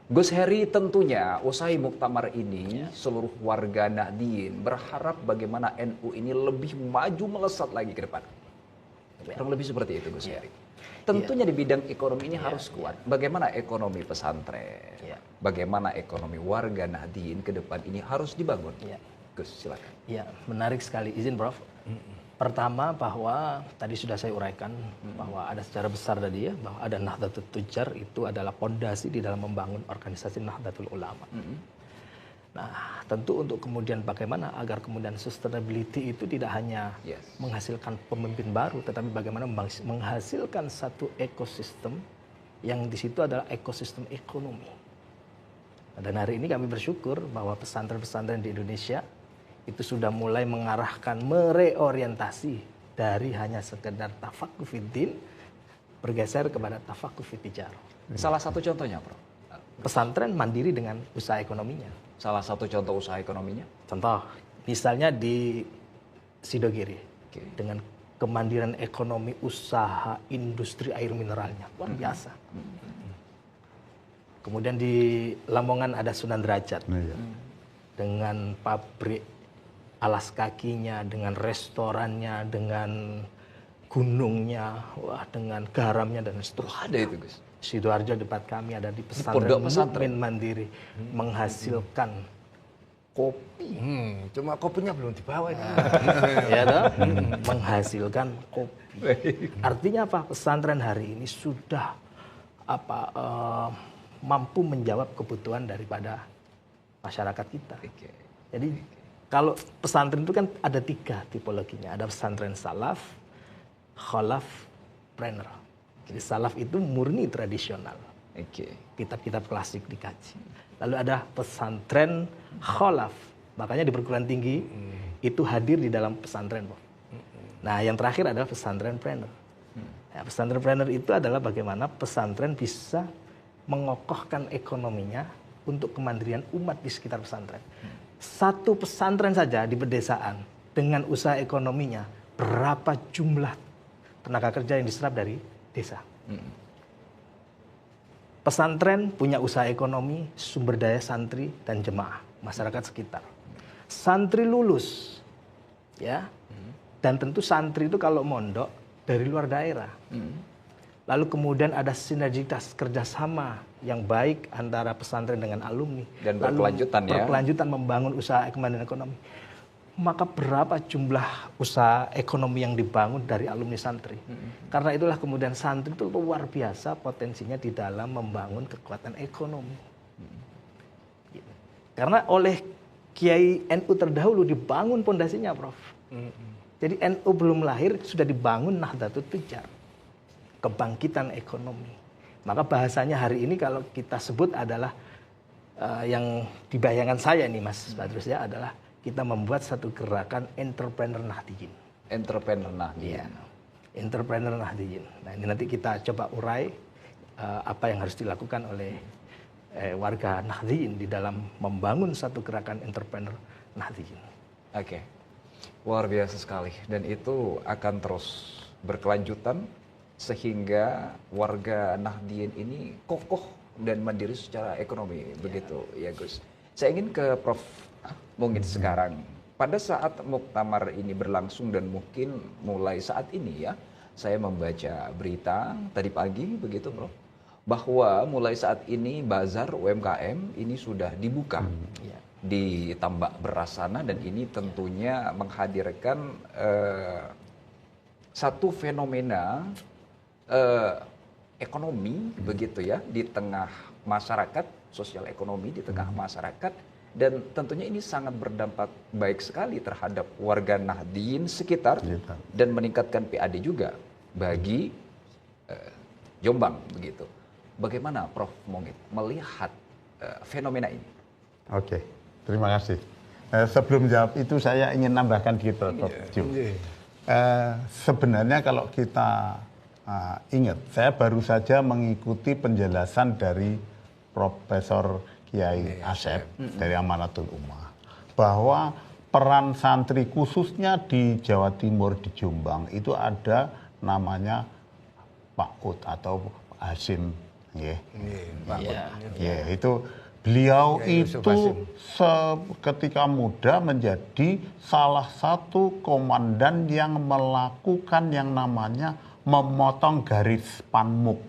Gus Heri, tentunya usai muktamar ini seluruh warga Nahdien berharap bagaimana NU ini lebih maju melesat lagi ke depan. Kurang lebih seperti itu Gus Heri. Tentunya di bidang ekonomi ini harus kuat. Bagaimana ekonomi pesantren? Bagaimana ekonomi warga Nahdien ke depan ini harus dibangun? Gus, silakan. Ya, menarik sekali. Izin Prof. Pertama bahwa tadi sudah saya uraikan bahwa ada secara besar tadi ya, bahwa ada Nahdlatul Tujar itu adalah pondasi di dalam membangun organisasi Nahdlatul Ulama. Nah, tentu untuk kemudian bagaimana agar kemudian sustainability itu tidak hanya menghasilkan pemimpin baru, tetapi bagaimana menghasilkan satu ekosistem yang di situ adalah ekosistem ekonomi. Dan hari ini kami bersyukur bahwa pesantren-pesantren di Indonesia itu sudah mulai mengarahkan, mereorientasi dari hanya sekedar tafaqquh fiddin bergeser kepada tafaqquh fitijarah. Salah satu contohnya, Prof. Pesantren mandiri dengan usaha ekonominya. Salah satu contoh usaha ekonominya? Contoh, misalnya di Sidogiri, dengan kemandirian ekonomi usaha industri air mineralnya, luar biasa. Kemudian di Lamongan ada Sunan Derajat, dengan pabrik alas kakinya, dengan restorannya, dengan gunungnya, wah, dengan garamnya dan seterusnya. Ada itu, Gus. Sidoarjo dekat kami ada di Pondok pesantren Mukmin Mandiri menghasilkan kopi. Cuma kopinya belum dibawa ini. Ya toh? Menghasilkan kopi. Artinya apa? Pesantren hari ini sudah mampu menjawab kebutuhan daripada masyarakat kita. Jadi kalau pesantren itu kan ada 3 tipologinya. Ada pesantren salaf, khalaf, planner. Jadi salaf itu murni tradisional. Kitab-kitab klasik dikaji. Lalu ada pesantren khalaf. Makanya di perguruan tinggi itu hadir di dalam pesantren. Nah, yang terakhir adalah pesantren planner. Ya, pesantren planner itu adalah bagaimana pesantren bisa mengokohkan ekonominya untuk kemandirian umat di sekitar pesantren. Satu pesantren saja di pedesaan dengan usaha ekonominya, berapa jumlah tenaga kerja yang diserap dari desa. Pesantren punya usaha ekonomi, sumber daya santri dan jemaah, masyarakat sekitar. Santri lulus, ya, dan tentu santri itu kalau mondok dari luar daerah. Lalu kemudian ada sinergitas kerjasama yang baik antara pesantren dengan alumni. Dan berkelanjutan ya. Berkelanjutan membangun usaha kemandirian ekonomi. Maka berapa jumlah usaha ekonomi yang dibangun dari alumni santri. Karena itulah kemudian santri itu luar biasa potensinya di dalam membangun kekuatan ekonomi. Karena oleh Kiai NU terdahulu dibangun pondasinya, Prof. Jadi NU belum lahir sudah dibangun Nahdlatul Tujar, kebangkitan ekonomi. Maka bahasanya hari ini kalau kita sebut adalah yang dibayangkan saya nih Mas Badrus ya adalah kita membuat satu gerakan entrepreneur Nahdiyin. Entrepreneur Nahdiyin. Ya, entrepreneur Nahdiyin. Nah ini nanti kita coba urai apa yang harus dilakukan oleh warga Nahdiyin di dalam membangun satu gerakan entrepreneur Nahdiyin. Oke, luar biasa sekali. Dan itu akan terus berkelanjutan sehingga warga Nahdiyin ini kokoh dan mandiri secara ekonomi, begitu ya Gus. Saya ingin ke Prof. Mungkin sekarang, pada saat muktamar ini berlangsung dan mungkin mulai saat ini ya, saya membaca berita tadi pagi begitu Prof, bahwa mulai saat ini bazar UMKM ini sudah dibuka di Tambak Beras sana, dan ini tentunya menghadirkan satu fenomena ekonomi begitu ya di tengah masyarakat, sosial ekonomi di tengah masyarakat, dan tentunya ini sangat berdampak baik sekali terhadap warga Nahdiyin sekitar dan meningkatkan PAD juga bagi Jombang begitu. Bagaimana Prof. Mongit melihat fenomena ini? Oke, terima kasih. Sebelum jawab itu saya ingin nambahkan gitu, Prof. Sebenarnya kalau kita ingat, saya baru saja mengikuti penjelasan dari Profesor Kiai Asep dari Amanatul Ummah bahwa peran santri khususnya di Jawa Timur di Jombang itu ada namanya Pak Ud atau Hasim, itu beliau itu ketika muda menjadi salah satu komandan yang melakukan yang namanya memotong garis panmuk.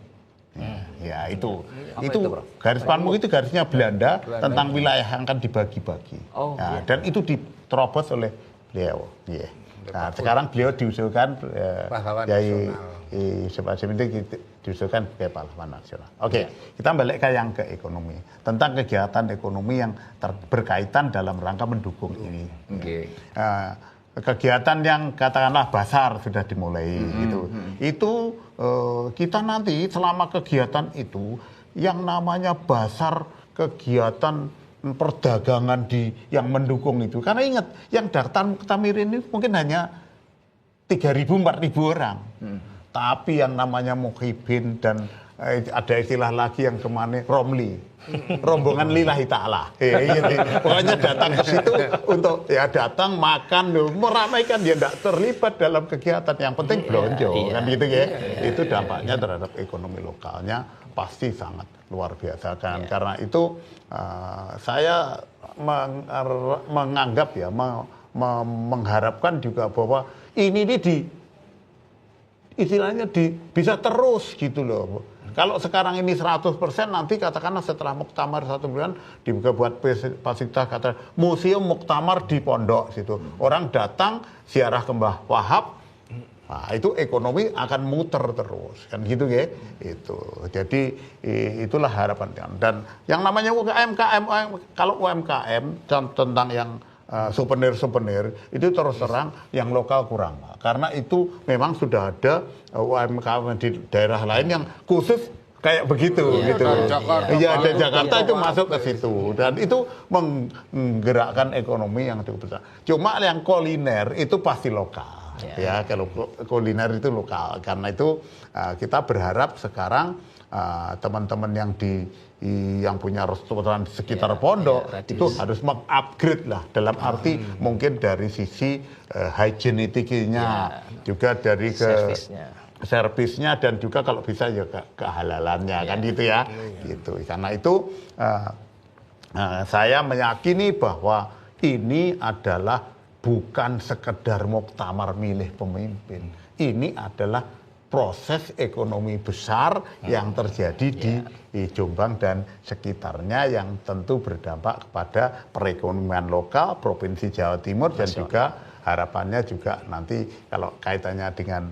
Ya itu garis panmuk itu garisnya Belanda tentang wilayah yang akan dibagi-bagi. Dan itu diterobos oleh beliau. Nah, sekarang beliau diusulkan Kiai Yusuf Hasim itu diusulkan sebagai pahlawan nasional. Oke, kita balik ke yang ke ekonomi, tentang kegiatan ekonomi yang berkaitan dalam rangka mendukung ini. kegiatan yang katakanlah basar sudah dimulai gitu. Itu kita nanti selama kegiatan itu yang namanya basar kegiatan perdagangan yang mendukung itu. Karena ingat yang daftar Muktamar ini mungkin hanya 3.000 4.000 orang. Tapi yang namanya muhibin dan ada istilah lagi yang kemana Romli, rombongan lillahi ta'ala. Pokoknya datang ke situ untuk ya datang makan, meramaikan, dia tidak terlibat dalam kegiatan. Yang penting belanja kan gitu ya. Itu dampaknya terhadap ekonomi lokalnya pasti sangat luar biasa kan. Karena itu saya menganggap ya mengharapkan juga bahwa ini istilahnya bisa terus gitu loh. Kalau sekarang ini 100%, nanti katakanlah setelah Muktamar 1 bulan dibuka buat fasilitas kata museum Muktamar di pondok situ. Orang datang ziarah ke Mbah Wahab. Nah, itu ekonomi akan muter terus kan gitu ya. Itu. Jadi itulah harapan. Dan yang namanya UMKM, kalau UMKM tentang yang souvenir itu terus terang yang lokal kurang, karena itu memang sudah ada UMKM di daerah lain yang khusus kayak begitu gitu. Iya, ada Jakarta itu masuk ke situ dan itu menggerakkan ekonomi yang cukup besar. Cuma yang kuliner itu pasti lokal. Ya, kalau kuliner itu lokal. Karena itu kita berharap sekarang teman-teman yang punya restoran di sekitar pondok itu harus mengupgrade lah, dalam arti mungkin dari sisi hygienic-nya, juga dari servisnya dan juga kalau bisa ya kehalalannya kan gitu ya. Gitu. Karena itu saya meyakini bahwa ini adalah bukan sekedar muktamar milih pemimpin. Ini adalah proses ekonomi besar yang terjadi di Jombang dan sekitarnya yang tentu berdampak kepada perekonomian lokal Provinsi Jawa Timur dan juga harapannya juga nanti kalau kaitannya dengan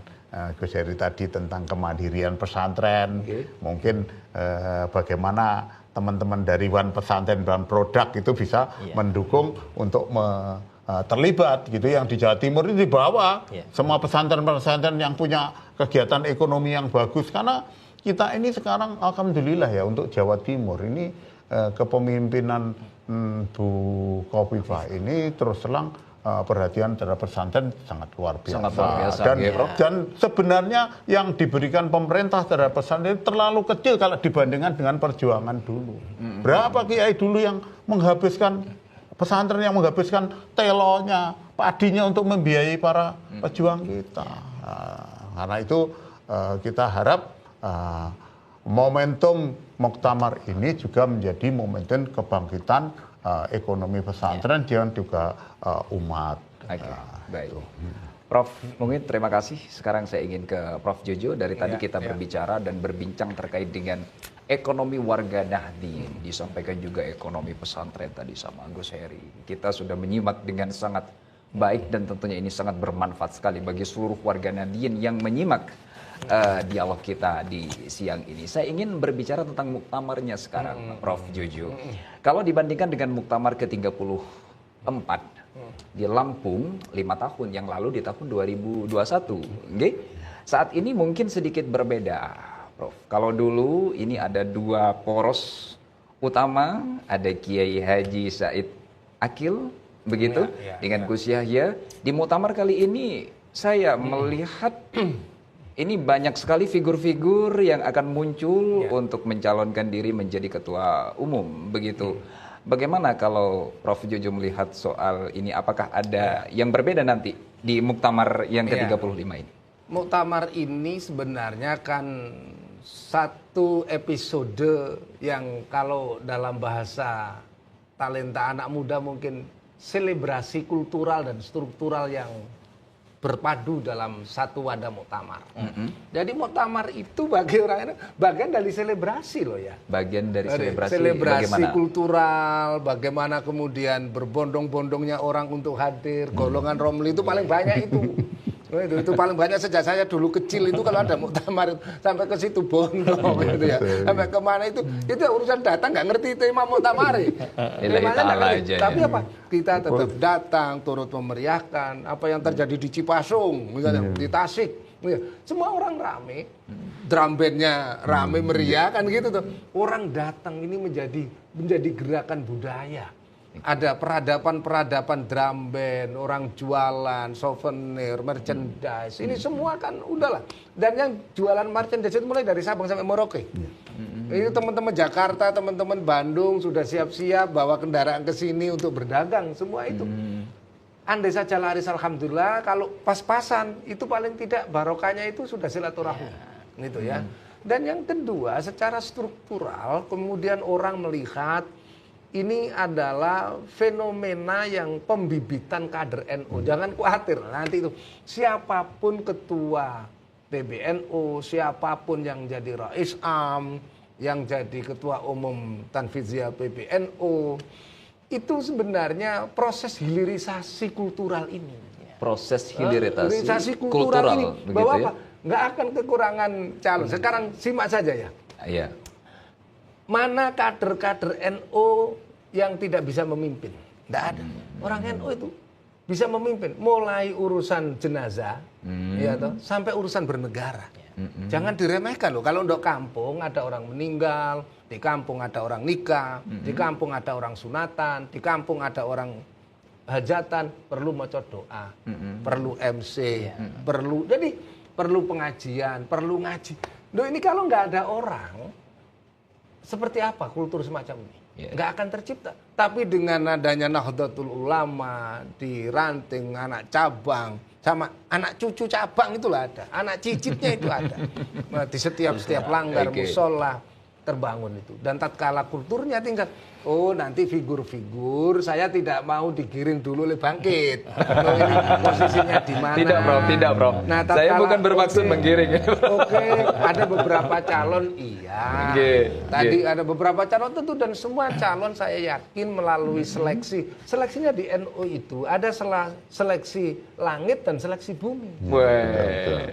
Gus Heri tadi tentang kemandirian pesantren, mungkin bagaimana teman-teman dari Wan Pesantren dan Produk itu bisa mendukung untuk terlibat gitu, yang di Jawa Timur ini dibawa semua pesantren-pesantren yang punya kegiatan ekonomi yang bagus, karena kita ini sekarang alhamdulillah ya untuk Jawa Timur ini kepemimpinan Bu Khofifah ini terus terang perhatian terhadap pesantren sangat luar biasa. Sangat luar biasa dan sebenarnya yang diberikan pemerintah terhadap pesantren terlalu kecil kalau dibandingkan dengan perjuangan dulu. Berapa kiai dulu yang menghabiskan pesantren, yang menghabiskan telonya, padinya untuk membiayai para pejuang kita. Karena itu kita harap momentum Muktamar ini juga menjadi momentum kebangkitan ekonomi pesantren dan juga umat. Baik. Prof, mungkin terima kasih. Sekarang saya ingin ke Prof Jojo. Dari tadi kita berbicara dan berbincang terkait dengan ekonomi warga Nahdien, disampaikan juga ekonomi pesantren tadi sama Gus Heri. Kita sudah menyimak dengan sangat baik dan tentunya ini sangat bermanfaat sekali bagi seluruh warga Nahdien yang menyimak dialog kita di siang ini. Saya ingin berbicara tentang muktamarnya sekarang, Prof Jojo. Kalau dibandingkan dengan muktamar ke-34 di Lampung 5 tahun yang lalu di tahun 2021, saat ini mungkin sedikit berbeda. Prof, kalau dulu ini ada 2 poros utama, ada Kiai Haji Said Akil, begitu, dengan Gus Yahya. Di muktamar kali ini saya melihat ini banyak sekali figur-figur yang akan muncul untuk mencalonkan diri menjadi ketua umum, begitu. Bagaimana kalau Prof Jojo melihat soal ini? Apakah ada yang berbeda nanti di muktamar yang ke-35 ini? Muktamar ini sebenarnya kan satu episode yang kalau dalam bahasa talenta anak muda mungkin selebrasi kultural dan struktural yang berpadu dalam satu wadah muktamar. Jadi muktamar itu bagi orang itu bagian dari selebrasi loh ya. Bagian dari selebrasi bagaimana? Kultural, bagaimana kemudian berbondong-bondongnya orang untuk hadir, golongan Romli itu paling banyak itu. Oh, itu paling banyak sejak saya dulu kecil itu kalau ada muktamar sampai ke situ Bondo gitu ya. Sampai kemana itu urusan datang nggak ngerti tema muktamar. Tapi apa? Kita tetap datang, turut memeriahkan apa yang terjadi di Cipasung, misalnya di Tasik. Semua orang rame, drum bandnya rame meriah kan gitu tuh. Orang datang ini menjadi gerakan budaya. Ada peradaban drum band, orang jualan, souvenir, merchandise. Ini semua kan udahlah. Dan yang jualan merchandise itu mulai dari Sabang sampai Merauke. Ini teman-teman Jakarta, teman-teman Bandung sudah siap-siap bawa kendaraan ke sini untuk berdagang. Semua itu. Andai saja laris, alhamdulillah. Kalau pas-pasan, itu paling tidak barokahnya itu sudah silaturahmi. Gitu ya. Dan yang kedua, secara struktural, kemudian orang melihat ini adalah fenomena yang pembibitan kader NU. Jangan khawatir, nanti itu siapapun ketua PBNU, siapapun yang jadi Rais Am, yang jadi ketua umum Tanfidiyah PBNU, itu sebenarnya proses hilirisasi kultural ini. Proses hilirisasi kultural ini, bahwa ya? apa? Nggak akan kekurangan calon. Sekarang simak saja ya. Iya. Mana kader-kader NU yang tidak bisa memimpin? Tidak ada. Orang NU itu bisa memimpin. Mulai urusan jenazah, ya toh, sampai urusan bernegara. Jangan diremehkan loh. Kalau untuk kampung ada orang meninggal, di kampung ada orang nikah, di kampung ada orang sunatan, di kampung ada orang hajatan, perlu maca doa, perlu MC, perlu pengajian, perlu ngaji. Loh ini kalau nggak ada orang, seperti apa kultur semacam ini? Nggak akan tercipta. Tapi dengan adanya Nahdlatul Ulama, di ranting anak cabang, sama anak cucu cabang itulah ada. Anak cicitnya itu ada. Di setiap langgar, musola, terbangun itu. Dan tatkala kulturnya tinggal, oh nanti figur-figur saya tidak mau digiring dulu oleh Bangkit. Oh, ini posisinya di mana? Tidak bro. Nah, saya bukan bermaksud menggiring. Ada beberapa calon iya. Tadi ada beberapa calon tentu, dan semua calon saya yakin melalui seleksi. Seleksinya di NU itu ada seleksi langit dan seleksi bumi.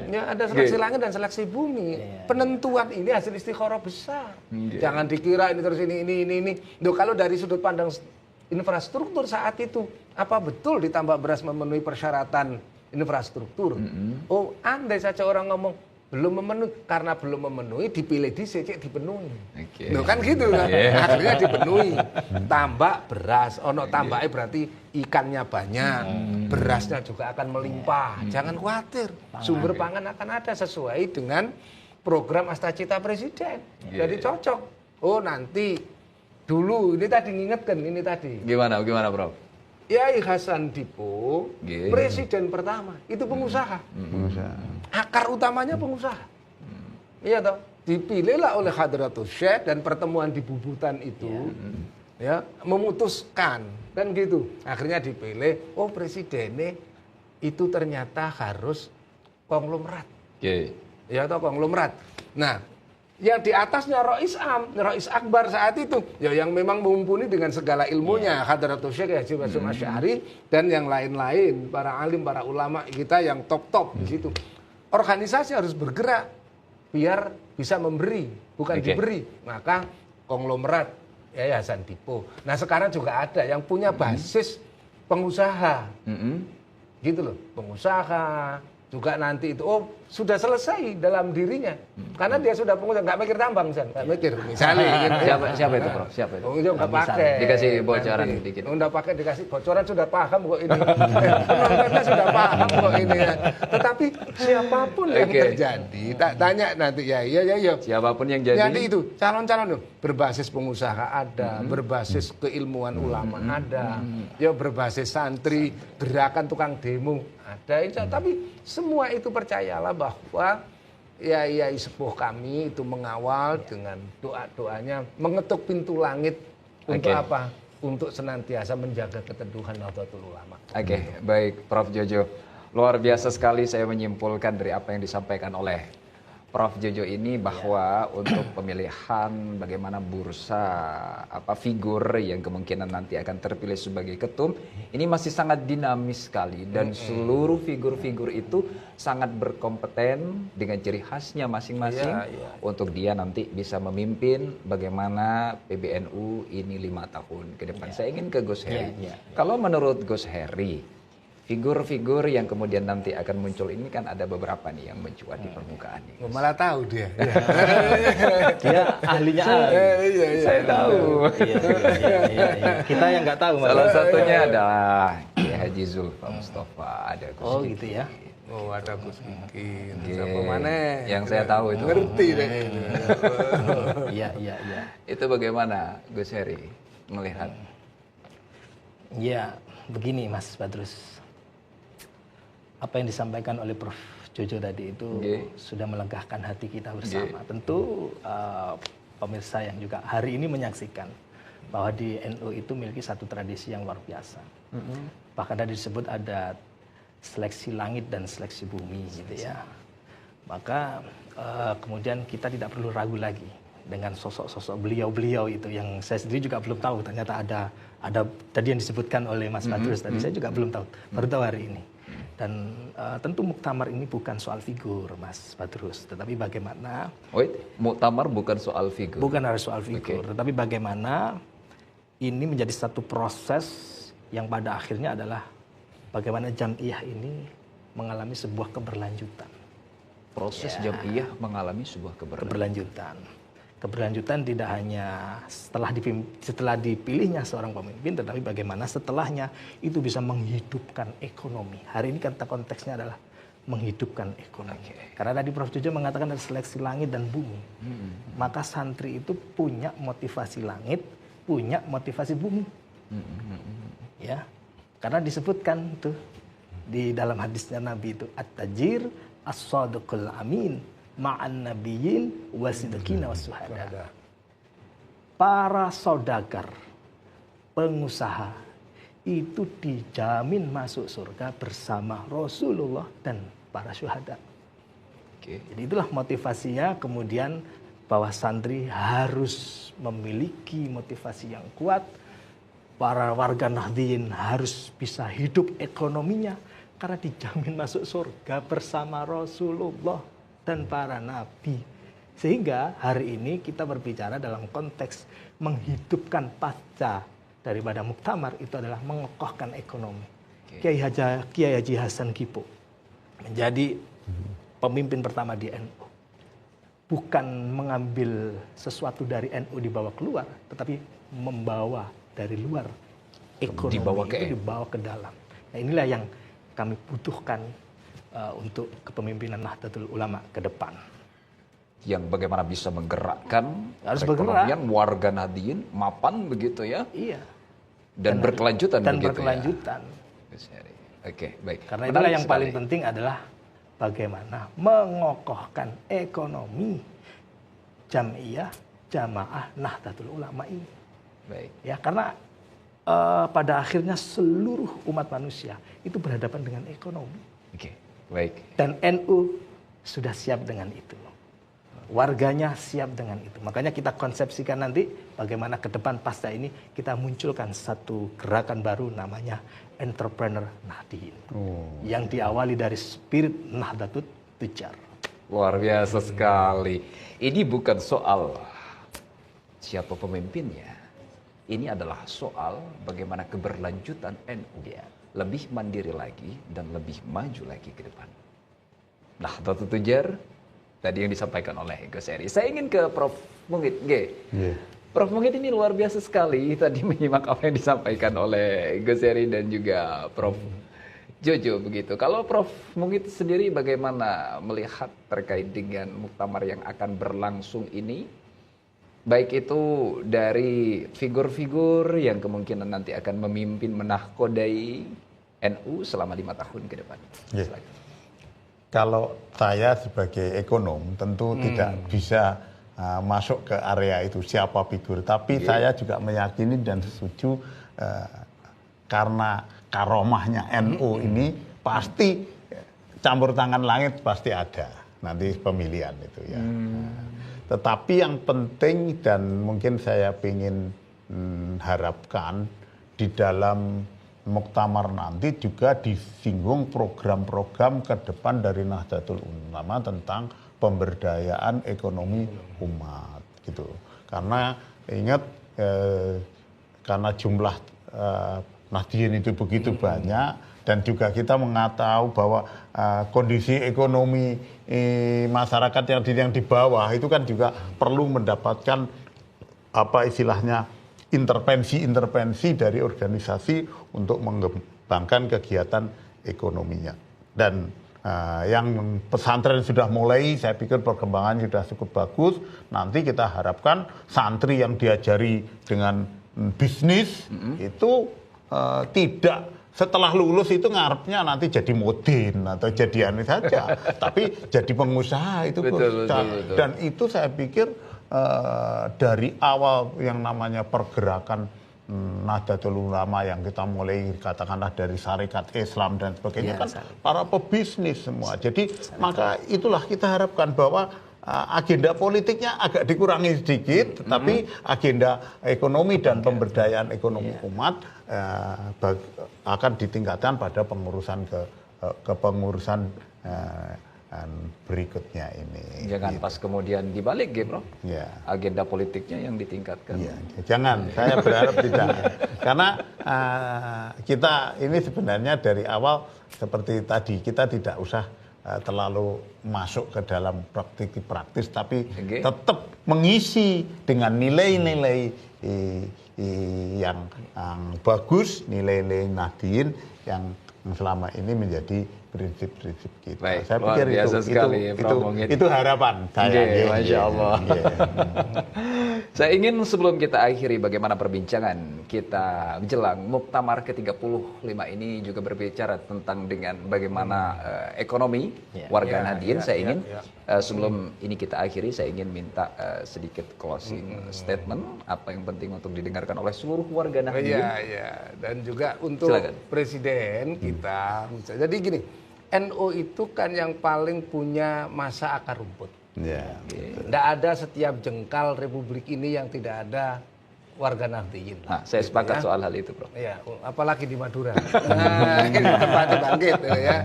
Ya, ada seleksi langit dan seleksi bumi. Penentuan ini hasil istikharah besar. Jangan dikira ini terus ini. Duh, kalau dari sudut pandang infrastruktur saat itu, apa betul ditambah beras memenuhi persyaratan infrastruktur? Oh, andai saja orang ngomong belum memenuhi, karena belum memenuhi dipilih dicek dipenuhi. Duh, kan gitu kan? Akhirnya dipenuhi. Tambah beras, tambahnya berarti ikannya banyak, berasnya juga akan melimpah. Jangan khawatir, sumber pangan akan ada sesuai dengan program Astacita Presiden. Jadi cocok. Oh nanti dulu ini tadi ngingetkan ini tadi. Gimana Prof? Yai Hasan Dipo, presiden pertama itu pengusaha. Akar utamanya pengusaha. Iya toh, dipilihlah oleh Hadratus Syekh dan pertemuan di Bubutan itu ya memutuskan kan gitu. Akhirnya dipilih, oh presidennya itu ternyata harus konglomerat. Ya toh konglomerat. Nah, yang di atasnya Rais Am, Rais Akbar saat itu, ya yang memang mumpuni dengan segala ilmunya, Hadratus Syekh Haji Hasyim Asy'ari dan yang lain-lain, para alim, para ulama kita yang top-top di situ. Organisasi harus bergerak biar bisa memberi, bukan diberi. Maka konglomerat Yayasan Dipo. Nah, sekarang juga ada yang punya basis pengusaha. Gitu loh, pengusaha juga nanti itu sudah selesai dalam dirinya karena dia sudah pengusaha, nggak mikir tambang, nggak mikir misalnya siapa itu Prof? Siapa itu? Nggak pakai dikasih bocoran dikit. Nggak pakai dikasih bocoran, sudah paham kok ini. Penontonnya sudah paham kok ini ya. Tetapi siapapun yang terjadi, tak tanya nanti ya. Siapapun yang jadi. Jadi itu calon-calon berbasis pengusaha ada, berbasis keilmuan ulama ada, ya berbasis santri, gerakan tukang demo ada. Tapi semua itu percayalah bahwa Yai sepuh kami itu mengawal dengan doa-doanya, mengetuk pintu langit untuk apa? Untuk senantiasa menjaga keteduhan Nahdlatul Ulama. Baik Prof Jojo. Luar biasa sekali saya menyimpulkan dari apa yang disampaikan oleh Prof Jojo ini bahwa untuk pemilihan bagaimana bursa figur yang kemungkinan nanti akan terpilih sebagai ketum ini masih sangat dinamis sekali dan seluruh figur-figur itu sangat berkompeten dengan ciri khasnya masing-masing untuk dia nanti bisa memimpin bagaimana PBNU ini 5 tahun ke depan. Saya ingin ke Gus Heri. Kalau menurut Gus Heri, figur-figur yang kemudian nanti akan muncul ini kan ada beberapa nih yang mencuat di permukaan nih. Malah tahu dia. Dia ahlinya. Saya tahu. Kita yang nggak tahu. Salah satunya adalah Kiai Haji Zulfa Mustafa, ada Gus Oh Kiki. gitu ya. Oh, ada Gus Kiki. Oke. Siapa mana? Yang saya tahu itu. Ngerti deh. Iya. Itu bagaimana Gus Heri melihat? Ya, begini Mas Badrus. Apa yang disampaikan oleh Prof Jojo tadi itu sudah melegakan hati kita bersama. Tentu pemirsa yang juga hari ini menyaksikan bahwa di NU itu memiliki satu tradisi yang luar biasa. Bahkan tadi disebut ada seleksi langit dan seleksi bumi gitu ya. Maka kemudian kita tidak perlu ragu lagi dengan sosok-sosok beliau-beliau itu yang saya sendiri juga belum tahu. Ternyata ada tadi yang disebutkan oleh Mas Badrus tadi saya juga belum tahu. Baru tahu hari ini. Dan tentu muktamar ini bukan soal figur, Mas Badrus, tetapi bagaimana... Muktamar bukan soal figur? Bukan harus soal figur, tetapi bagaimana ini menjadi satu proses yang pada akhirnya adalah bagaimana Jam'iyah ini mengalami sebuah keberlanjutan. Proses Jam'iyah mengalami sebuah keberlanjutan. Keberlanjutan tidak hanya setelah dipilihnya seorang pemimpin, tetapi bagaimana setelahnya itu bisa menghidupkan ekonomi. Hari ini kata konteksnya adalah menghidupkan ekonomi. Karena tadi Prof Jojo mengatakan ada seleksi langit dan bumi. Maka santri itu punya motivasi langit, punya motivasi bumi. Ya, karena disebutkan tuh di dalam hadisnya Nabi itu at-tajir as-sadiqul amin ma'an nabiyyin wasidqina wasuhada. Para saudagar, pengusaha itu dijamin masuk surga bersama Rasulullah dan para syuhada. Jadi itulah motivasinya kemudian bahwa santri harus memiliki motivasi yang kuat. Para warga Nahdliyin harus bisa hidup ekonominya karena dijamin masuk surga bersama Rasulullah dan para nabi. Sehingga hari ini kita berbicara dalam konteks menghidupkan pasca daripada muktamar itu adalah mengokohkan ekonomi. Kiai Haji Hasan Kipo menjadi pemimpin pertama di NU. Bukan mengambil sesuatu dari NU dibawa keluar, tetapi membawa dari luar ekonomi itu dibawa ke dalam. Nah, inilah yang kami butuhkan untuk kepemimpinan Nahdlatul Ulama ke depan. Yang bagaimana bisa menggerakkan perekonomian warga Nahdliyin mapan begitu ya? Iya. Dan berkelanjutan dan begitu berkelanjutan. Ya? Oke, baik. Karena itulah yang paling penting adalah bagaimana mengokohkan ekonomi Jam'iyah Jamaah Nahdlatul Ulama ini. Baik. Ya, karena pada akhirnya seluruh umat manusia itu berhadapan dengan ekonomi. Oke. Baik. Dan NU sudah siap dengan itu. Warganya siap dengan itu. Makanya kita konsepsikan nanti bagaimana ke depan pasca ini kita munculkan satu gerakan baru namanya Entrepreneur Nahdliyin. Yang diawali dari spirit Nahdlatul Tujar. Luar biasa sekali. Ini bukan soal siapa pemimpinnya. Ini adalah soal bagaimana keberlanjutan NU. Lebih mandiri lagi dan lebih maju lagi ke depan. Nahdlatul Tujar tadi yang disampaikan oleh Gus Heri. Saya ingin ke Prof Mungit. Prof Mungit ini luar biasa sekali tadi menyimak apa yang disampaikan oleh Gus Heri dan juga Prof Jojo begitu. Kalau Prof Mungit sendiri bagaimana melihat terkait dengan muktamar yang akan berlangsung ini? Baik itu dari figur-figur yang kemungkinan nanti akan memimpin menahkodai NU selama 5 tahun ke depan. Kalau saya sebagai ekonom tentu tidak bisa masuk ke area itu siapa figur. Tapi saya juga meyakini dan setuju karena karomahnya NU ini pasti campur tangan langit pasti ada. nanti pemilihan itu ya. Tetapi yang penting dan mungkin saya ingin harapkan di dalam muktamar nanti juga disinggung program-program ke depan dari Nahdlatul Ulama tentang pemberdayaan ekonomi umat gitu. Karena ingat karena jumlah Nahdliyin itu begitu banyak dan juga kita mengetahui bahwa kondisi ekonomi masyarakat yang di bawah itu kan juga perlu mendapatkan apa istilahnya intervensi dari organisasi untuk mengembangkan kegiatan ekonominya. Dan yang pesantren sudah mulai, saya pikir perkembangan sudah cukup bagus. Nanti kita harapkan santri yang diajari dengan bisnis itu tidak setelah lulus itu ngarepnya nanti jadi modin atau jadi anu saja, tapi jadi pengusaha itu. Betul. Dan itu saya pikir dari awal yang namanya pergerakan Nahdlatul Ulama yang kita mulai katakanlah dari syarikat Islam dan sebagainya kan para pebisnis semua. Jadi maka itulah kita harapkan bahwa agenda politiknya agak dikurangi sedikit, tetapi agenda ekonomi dan pemberdayaan ekonomi umat akan ditingkatkan pada pengurusan kepengurusan berikutnya ini. Jangan gitu. pas kemudian dibalik, Bro. Ya. Agenda politiknya yang ditingkatkan. Ya, jangan, saya berharap tidak. Karena kita ini sebenarnya dari awal seperti tadi, kita tidak usah terlalu masuk ke dalam praktis, tapi tetap mengisi dengan nilai-nilai yang bagus, nilai-nilai Nahdliyin yang selama ini menjadi prinsip-prinsip kita. Baik, saya luar pikir biasa sekali, itu harapan saya. Masya Allah. Saya ingin sebelum kita akhiri bagaimana perbincangan kita menjelang Muktamar ke-35 ini juga berbicara tentang dengan bagaimana ekonomi warga Nahdliyin. Saya ingin sebelum ini kita akhiri, saya ingin minta sedikit closing statement apa yang penting untuk didengarkan oleh seluruh warga Nahdliyin. Dan juga untuk Presiden kita. Jadi gini, NU itu kan yang paling punya masa akar rumput. Tidak ada setiap jengkal Republik ini yang tidak ada warga Nahdliyin. Nah, saya sepakat soal hal itu, Bro. Ya, apalagi di Madura. Ini tempatnya bangkit ya.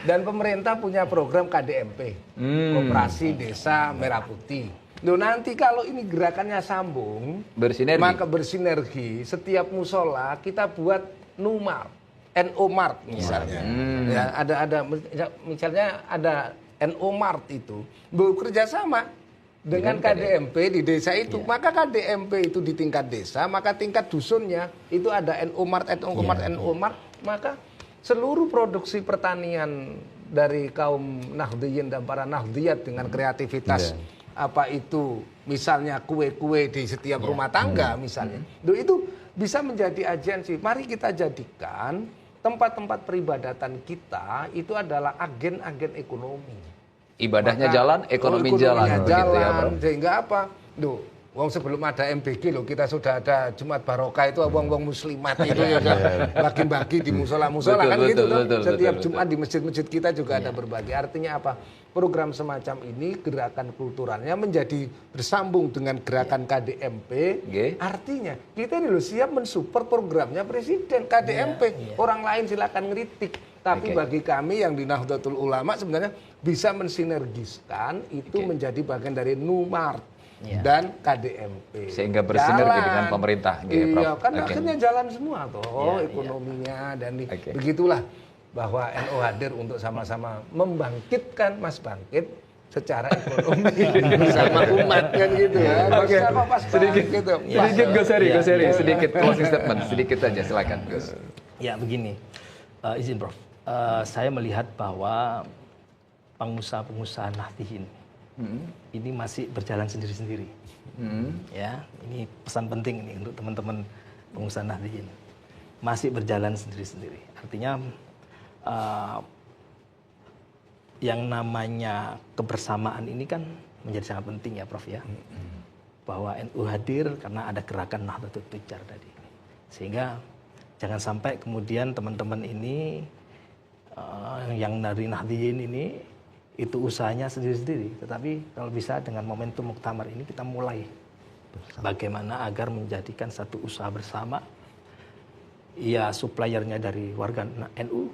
Dan pemerintah punya program KDMP, Koperasi Desa Merah Putih. Loh, nanti kalau ini gerakannya sambung, bersinergi. Maka bersinergi, setiap musola kita buat Numar. NO Mart misalnya, ya, ada misalnya ada NO Mart itu bekerja sama dengan KDMP di desa itu, maka KDMP itu di tingkat desa, maka tingkat dusunnya itu ada NO Mart, NO Mart, maka seluruh produksi pertanian dari kaum Nahdliyin dan para Nahdliyat dengan kreativitas apa itu misalnya kue-kue di setiap rumah tangga misalnya, itu bisa menjadi agensi. Mari kita jadikan tempat-tempat peribadatan kita itu adalah agen-agen ekonomi. Ibadahnya jalan, ekonomi jalan. Begitu ya, Bro. Sehingga apa? Wong sebelum ada MBG loh, kita sudah ada Jumat Barokah itu wong-wong muslimat itu ya bagi-bagi di musola-musola kan gitu tuh. Setiap Jumat di masjid-masjid kita juga ada berbagi. Artinya apa? Program semacam ini gerakan kulturalnya menjadi bersambung dengan gerakan KDMP. Artinya kita ini loh siap mensupport programnya Presiden KDMP. Orang lain silakan ngeritik. Tapi bagi kami yang di Nahdlatul Ulama sebenarnya bisa mensinergiskan itu menjadi bagian dari Numart. Dan KDMP sehingga bersinergi dengan pemerintah. Iya, kan akhirnya jalan semua toh ekonominya dan begitulah bahwa NU hadir untuk sama-sama membangkitkan Mas Bangkit secara ekonomi bersama umat kan gitu ya. Sedikit Gus Heri, sedikit closing statement, sedikit saja silakan Gus. Ya begini, izin Prof. Saya melihat bahwa pengusaha-pengusaha Nahdliyin ini masih berjalan sendiri-sendiri. Ya, ini pesan penting ini untuk teman-teman pengusaha Nahdliyin. Masih berjalan sendiri-sendiri. Artinya yang namanya kebersamaan ini kan menjadi sangat penting ya, Prof ya. Bahwa NU hadir karena ada gerakan Nahdlatul Tujar tadi. Sehingga jangan sampai kemudian teman-teman ini yang dari Nahdliyin ini itu usahanya sendiri-sendiri. Tetapi kalau bisa dengan momentum muktamar ini kita mulai bagaimana agar menjadikan satu usaha bersama. Ya suppliernya dari warga NU,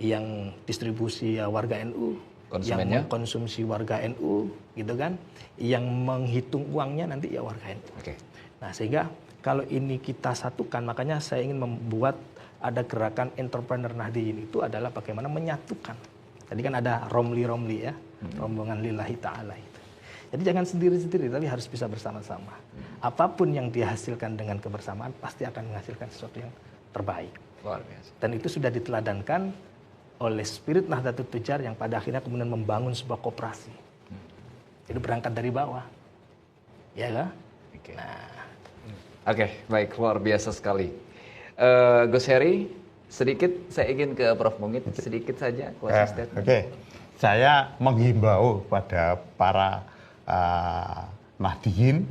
yang distribusi ya warga NU, konsumennya, yang mengkonsumsi warga NU, gitu kan, yang menghitung uangnya nanti ya warga NU. Oke. Nah sehingga kalau ini kita satukan, makanya saya ingin membuat ada gerakan entrepreneur Nahdliyin itu adalah bagaimana menyatukan. Tadi kan ada romli ya, rombongan lillahi ta'ala itu. Jadi jangan sendiri-sendiri, tapi harus bisa bersama-sama. Apapun yang dihasilkan dengan kebersamaan pasti akan menghasilkan sesuatu yang terbaik. Luar biasa. Dan itu sudah diteladankan oleh spirit Nahdlatul Tujar yang pada akhirnya kemudian membangun sebuah koperasi. Jadi berangkat dari bawah. Ya kan? Oke. Nah. Oke, baik, luar biasa sekali. Gus Heri, sedikit saya ingin ke Prof. Mungit, sedikit saja closing statement. Oke. Saya menghimbau pada para Nahdliyin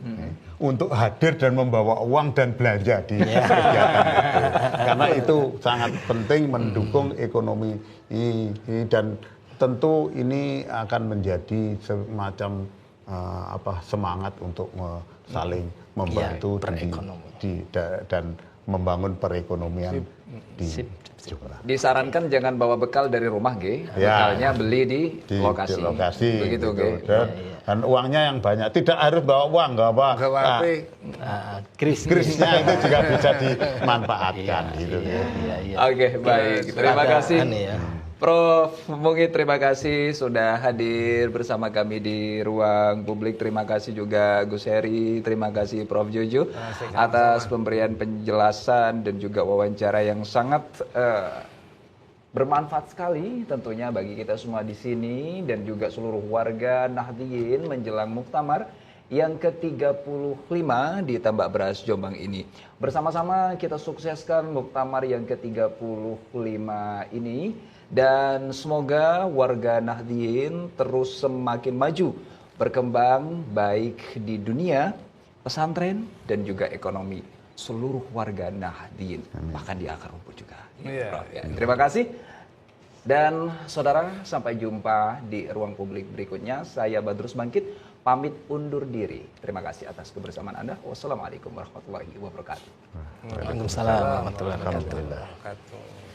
untuk hadir dan membawa uang dan belanja di kegiatan itu. Karena itu sangat penting mendukung ekonomi ini, dan tentu ini akan menjadi semacam semangat untuk saling membantu dan membangun perekonomian di Jombang. Disarankan jangan bawa bekal dari rumah, bekalnya beli di lokasi. Di lokasi. Begitu, Dan uangnya yang banyak. Tidak harus bawa uang, nggak apa. Krisnya itu juga bisa dimanfaatkan, gitu. Oke, baik. Terima kasih. Prof. Mungit, terima kasih sudah hadir bersama kami di Ruang Publik. Terima kasih juga Gus Heri, terima kasih Prof. Juju atas pemberian penjelasan dan juga wawancara yang sangat bermanfaat sekali tentunya bagi kita semua di sini dan juga seluruh warga Nahdliyin menjelang muktamar yang ke-35 di Tambak Beras Jombang ini. Bersama-sama kita sukseskan muktamar yang ke-35 ini. Dan semoga warga Nahdliyin terus semakin maju, berkembang baik di dunia pesantren dan juga ekonomi seluruh warga Nahdliyin, bahkan di akar rumput juga. Terima kasih. Dan saudara, sampai jumpa di Ruang Publik berikutnya. Saya Badrus Bangkit, pamit undur diri. Terima kasih atas kebersamaan Anda. Wassalamualaikum warahmatullahi wabarakatuh. Waalaikumsalam warahmatullahi wabarakatuh.